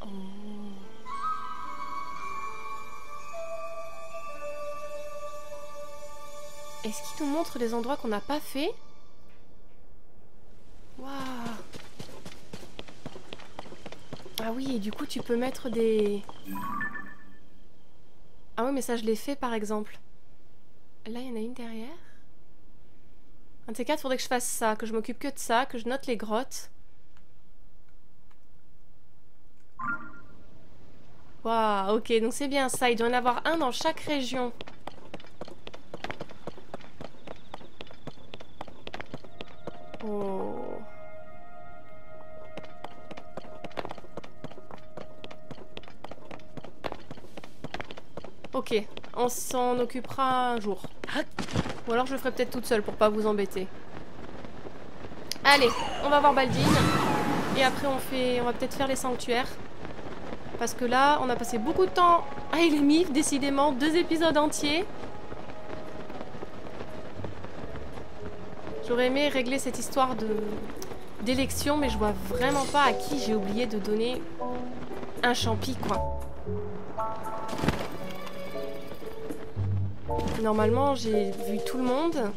Oh. Est-ce qu'il nous montre des endroits qu'on n'a pas fait? Waouh. Ah oui, et du coup, tu peux mettre des... Ah oui, mais ça, je l'ai fait, par exemple. Là, il y en a une derrière. Un de ces quatre, faudrait que je fasse ça, que je m'occupe que de ça, que je note les grottes. Waouh, ok, donc c'est bien ça. Il doit y en avoir un dans chaque région. Oh... Ok, on s'en occupera un jour. Ou alors je le ferai peut-être toute seule pour pas vous embêter. Allez, on va voir Baldine. Et après on va peut-être faire les sanctuaires. Parce que là, on a passé beaucoup de temps à Ilémif, décidément, 2 épisodes entiers. J'aurais aimé régler cette histoire d'élection, mais je vois vraiment pas à qui j'ai oublié de donner un champi, quoi. Normalement, j'ai vu tout le monde.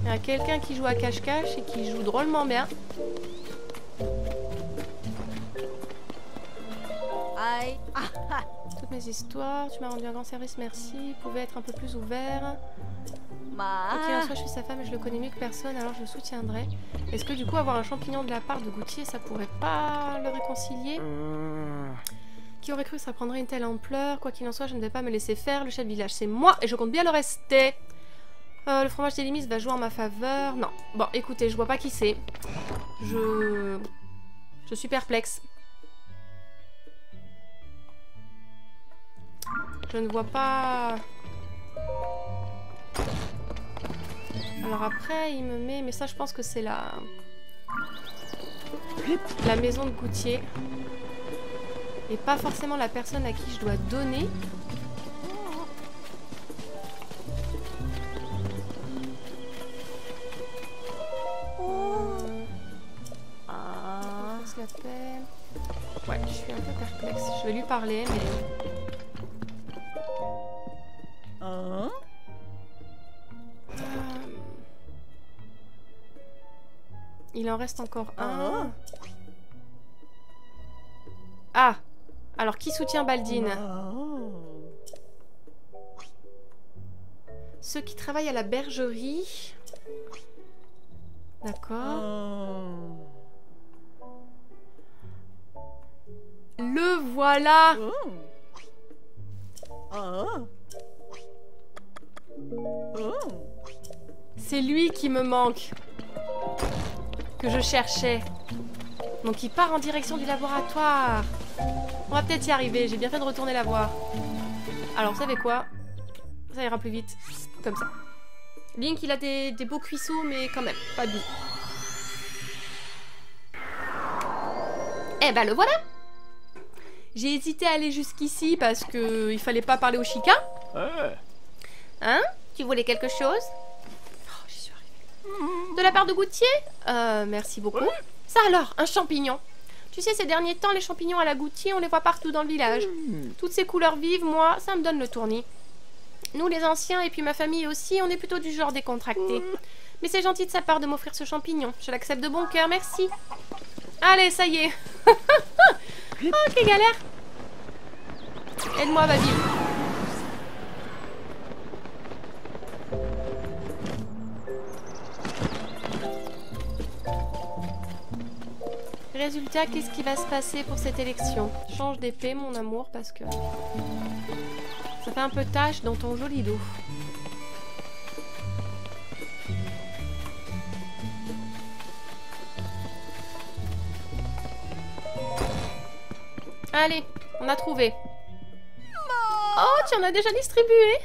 Il y a quelqu'un qui joue à cache-cache et qui joue drôlement bien. Toutes mes histoires, tu m'as rendu un grand service, merci. Vous pouvez être un peu plus ouvert. Ok, en soi, je suis sa femme et je le connais mieux que personne, alors je le soutiendrai. Est-ce que du coup, avoir un champignon de la part de Goutier, ça pourrait pas le réconcilier? Qui aurait cru que ça prendrait une telle ampleur? Quoi qu'il en soit, je ne vais pas me laisser faire. Le chef de village, c'est moi et je compte bien le rester. Le fromage des limites va jouer en ma faveur. Non. Bon, écoutez, je vois pas qui c'est. Je suis perplexe. Je ne vois pas... Alors après, il me met... Mais ça, je pense que c'est la maison de Goutier. Et pas forcément la personne à qui je dois donner. Comment ça s'appelle? Ouais, je suis un peu perplexe. Je vais lui parler, mais... Il en reste encore un. Ah! Alors, qui soutient Baldine? Ceux qui travaillent à la bergerie. D'accord. Le voilà! C'est lui qui me manque. Que je cherchais. Donc il part en direction du laboratoire. On va peut-être y arriver, j'ai bien fait de retourner la voir. Alors vous savez quoi? Ça ira plus vite. Comme ça. Link il a des beaux cuisseaux mais quand même, pas de bisous. Eh ben le voilà. J'ai hésité à aller jusqu'ici parce que il fallait pas parler au Chica. Hein? Tu voulais quelque chose? Oh, j'y suis arrivée. De la part de Goutier? Merci beaucoup. Ça alors, un champignon. Tu sais, ces derniers temps, les champignons à la Goutier, on les voit partout dans le village. Toutes ces couleurs vives, moi, ça me donne le tournis. Nous, les anciens, et puis ma famille aussi, on est plutôt du genre décontracté. Mais c'est gentil de sa part de m'offrir ce champignon. Je l'accepte de bon cœur, merci. Allez, ça y est. Oh, quelle galère. Aide-moi, Babil. Résultat, qu'est-ce qui va se passer pour cette élection? Change d'épée, mon amour, parce que ça fait un peu tache dans ton joli dos. Allez, on a trouvé. Oh, tu en as déjà distribué?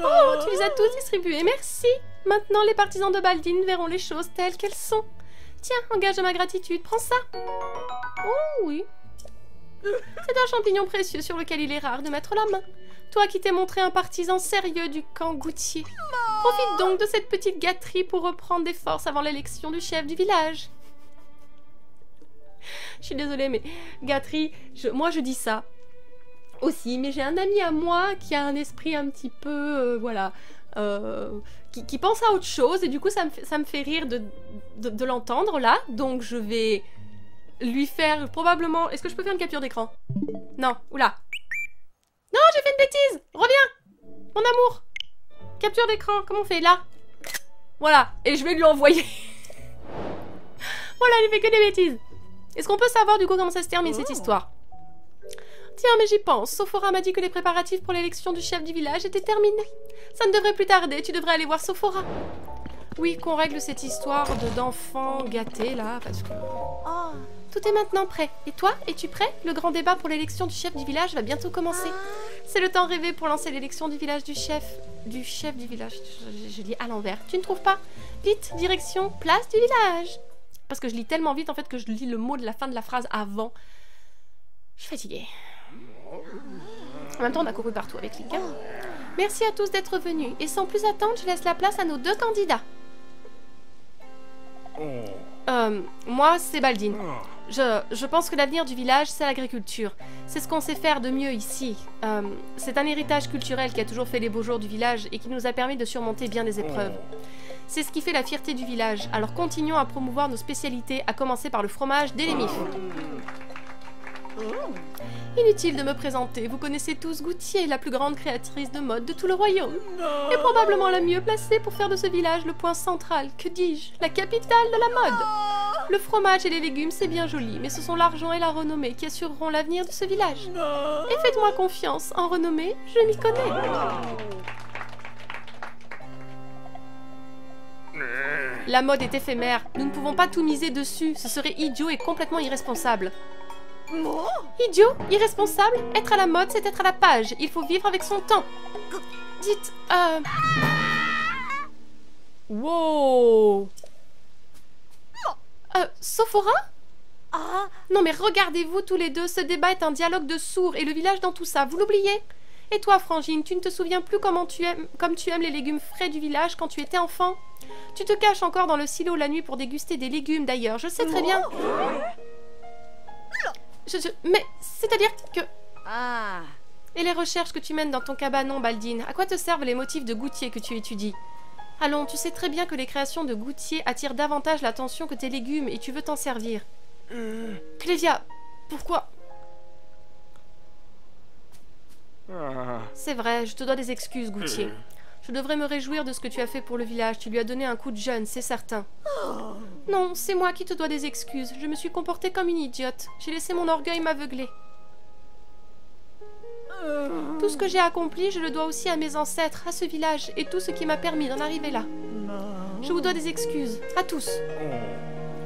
Oh, tu les as tous distribués, merci. Maintenant, les partisans de Baldine verront les choses telles qu'elles sont. Tiens, en gage de ma gratitude, prends ça. Oh oui. C'est un champignon précieux sur lequel il est rare de mettre la main. Toi qui t'es montré un partisan sérieux du camp Goutier. Profite donc de cette petite gâterie pour reprendre des forces avant l'élection du chef du village. Je suis désolée, mais gâterie, moi je dis ça aussi, mais j'ai un ami à moi qui a un esprit un petit peu, voilà, qui pense à autre chose, et du coup ça me fait rire de l'entendre là, donc je vais lui faire probablement... Est-ce que je peux faire une capture d'écran? Non, oula. Non, j'ai fait une bêtise. Reviens, mon amour. Capture d'écran, comment on fait là? Voilà, et je vais lui envoyer. Voilà, j'ai fait que des bêtises. Est-ce qu'on peut savoir du coup comment ça se termine cette histoire? Tiens, mais j'y pense. Sophora m'a dit que les préparatifs pour l'élection du chef du village étaient terminés. Ça ne devrait plus tarder, tu devrais aller voir Sophora. Oui, qu'on règle cette histoire d'enfant gâté là, parce que... Tout est maintenant prêt. Et toi, es-tu prêt? Le grand débat pour l'élection du chef du village va bientôt commencer. C'est le temps rêvé pour lancer l'élection du village du chef. Du chef du village. Je lis à l'envers. Tu ne trouves pas? Vite, direction, place du village. Parce que je lis tellement vite en fait que je lis le mot de la fin de la phrase avant. Je suis fatiguée. En même temps, on a couru partout avec Link. Merci à tous d'être venus. Et sans plus attendre, je laisse la place à nos deux candidats. Moi, c'est Baldine. Je pense que l'avenir du village, c'est l'agriculture. C'est ce qu'on sait faire de mieux ici. C'est un héritage culturel qui a toujours fait les beaux jours du village et qui nous a permis de surmonter bien des épreuves. C'est ce qui fait la fierté du village. Alors continuons à promouvoir nos spécialités, à commencer par le fromage d'Elémif. Inutile de me présenter, vous connaissez tous Goutier, la plus grande créatrice de mode de tout le royaume. Et probablement la mieux placée pour faire de ce village le point central, que dis-je, la capitale de la mode. Le fromage et les légumes, c'est bien joli, mais ce sont l'argent et la renommée qui assureront l'avenir de ce village. Et faites-moi confiance, en renommée, je m'y connais. La mode est éphémère, nous ne pouvons pas tout miser dessus, ce serait idiot et complètement irresponsable. Idiot, irresponsable, être à la mode, c'est être à la page. Il faut vivre avec son temps. Dites, wow. Sophora? Non mais regardez-vous tous les deux, ce débat est un dialogue de sourds et le village dans tout ça, vous l'oubliez? Et toi, Frangine, tu ne te souviens plus comme tu aimes les légumes frais du village quand tu étais enfant? Tu te caches encore dans le silo la nuit pour déguster des légumes d'ailleurs, je sais très bien. Mais, c'est-à-dire que... Et les recherches que tu mènes dans ton cabanon, Baldine, à quoi te servent les motifs de Goutier que tu étudies? Allons, tu sais très bien que les créations de Goutier attirent davantage l'attention que tes légumes et tu veux t'en servir. Clévia, pourquoi? C'est vrai, je te dois des excuses, Goutier. Je devrais me réjouir de ce que tu as fait pour le village. Tu lui as donné un coup de jeune, c'est certain. Non, c'est moi qui te dois des excuses. Je me suis comportée comme une idiote. J'ai laissé mon orgueil m'aveugler. Tout ce que j'ai accompli, je le dois aussi à mes ancêtres, à ce village, et tout ce qui m'a permis d'en arriver là. Je vous dois des excuses, à tous.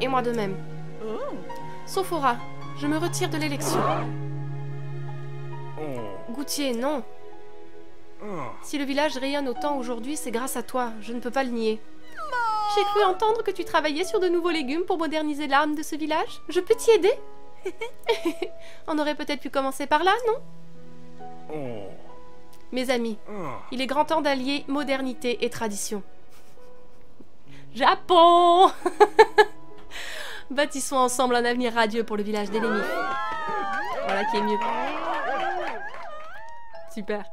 Et moi de même. Sophora, je me retire de l'élection. Goutier, non. Si le village rayonne autant aujourd'hui, c'est grâce à toi, je ne peux pas le nier. J'ai cru entendre que tu travaillais sur de nouveaux légumes pour moderniser l'âme de ce village. Je peux t'y aider? On aurait peut-être pu commencer par là, non? Mes amis, il est grand temps d'allier modernité et tradition. Japon. Bâtissons ensemble un avenir radieux pour le village d'Elémif. Voilà qui est mieux. Super.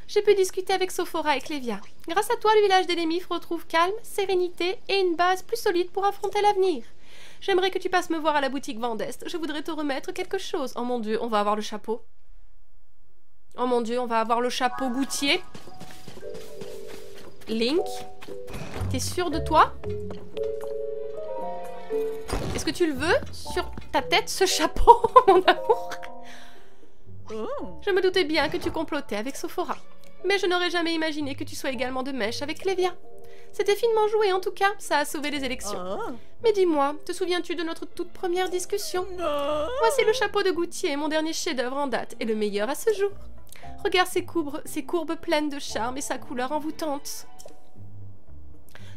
J'ai pu discuter avec Sophora et Clévia. Grâce à toi, le village d'Elémif retrouve calme, sérénité et une base plus solide pour affronter l'avenir. J'aimerais que tu passes me voir à la boutique Vendeste. Je voudrais te remettre quelque chose. Oh mon Dieu, on va avoir le chapeau. Oh mon Dieu, on va avoir le chapeau Goutier. Link, t'es sûr de toi? Est-ce que tu le veux sur ta tête, ce chapeau, mon amour? Je me doutais bien que tu complotais avec Sophora. Mais je n'aurais jamais imaginé que tu sois également de mèche avec Clévia. C'était finement joué en tout cas, ça a sauvé les élections. Mais dis-moi, te souviens-tu de notre toute première discussion? Voici le chapeau de Goutier, mon dernier chef-d'œuvre en date, et le meilleur à ce jour. Regarde ses courbes pleines de charme et sa couleur envoûtante.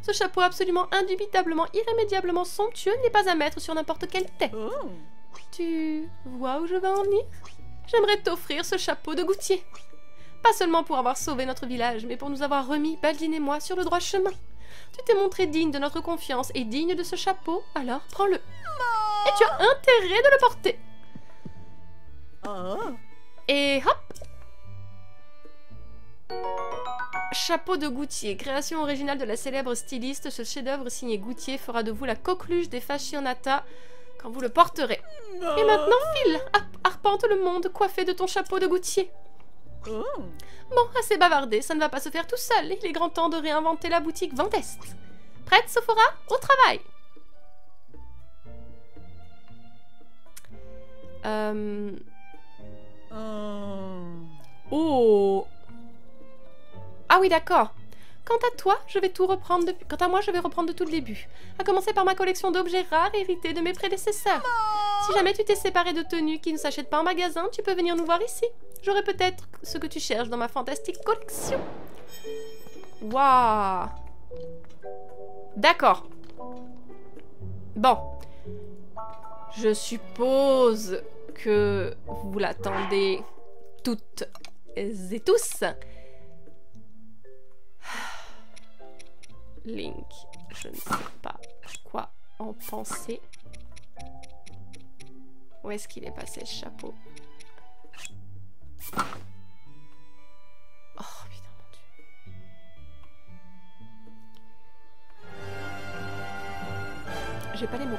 Ce chapeau absolument indubitablement, irrémédiablement somptueux n'est pas à mettre sur n'importe quelle tête. Tu vois où je veux en venir? J'aimerais t'offrir ce chapeau de Goutier. Pas seulement pour avoir sauvé notre village, mais pour nous avoir remis, Baldine et moi, sur le droit chemin. Tu t'es montré digne de notre confiance et digne de ce chapeau, alors prends-le. Et tu as intérêt de le porter. Et hop! Chapeau de Goutier, création originale de la célèbre styliste, ce chef-d'œuvre signé Goutier fera de vous la coqueluche des fashionata quand vous le porterez. Et maintenant, file, arpente le monde coiffé de ton chapeau de Goutier. Bon, assez bavardé, ça ne va pas se faire tout seul. Il est grand temps de réinventer la boutique Vendeste. Prête, Sophora? Au travail! Oh! Ah oui, d'accord. Quant à toi, je vais tout reprendre depuis... Quant à moi, je vais reprendre de tout le début. À commencer par ma collection d'objets rares hérités de mes prédécesseurs. Si jamais tu t'es séparé de tenues qui ne s'achètent pas en magasin, tu peux venir nous voir ici. J'aurai peut-être ce que tu cherches dans ma fantastique collection. Waouh. D'accord. Bon. Je suppose que vous l'attendez toutes et tous. Link, je ne sais pas quoi en penser. Où est-ce qu'il est passé, ce chapeau? Oh putain, mon Dieu. J'ai pas les mots.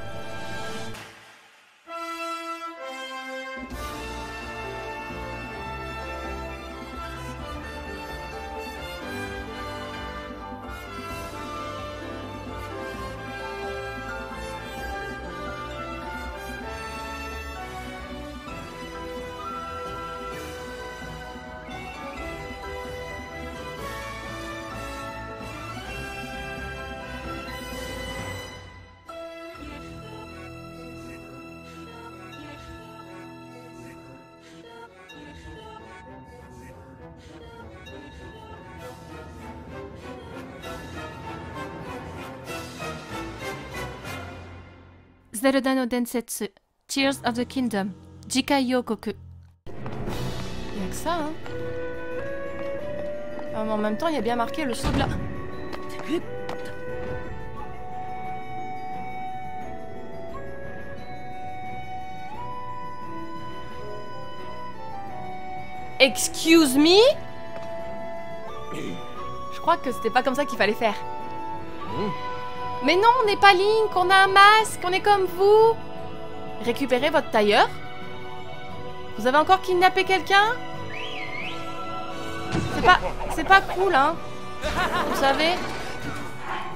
Zelda no Densetsu, Tears of the Kingdom, Jikai Yokoku. Il y a que ça, hein. Ah, mais en même temps, il y a bien marqué le saut de la... Excuse me? Je crois que c'était pas comme ça qu'il fallait faire. Mais non, on n'est pas Link, on a un masque, on est comme vous. Récupérez votre tailleur. Vous avez encore kidnappé quelqu'un? C'est pas cool, hein. Vous savez,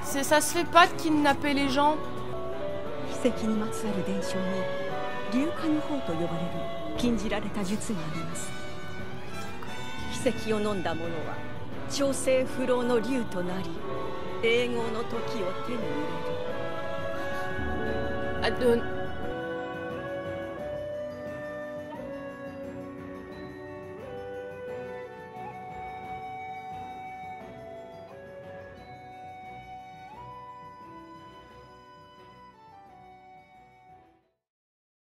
ça se fait pas de kidnapper les gens.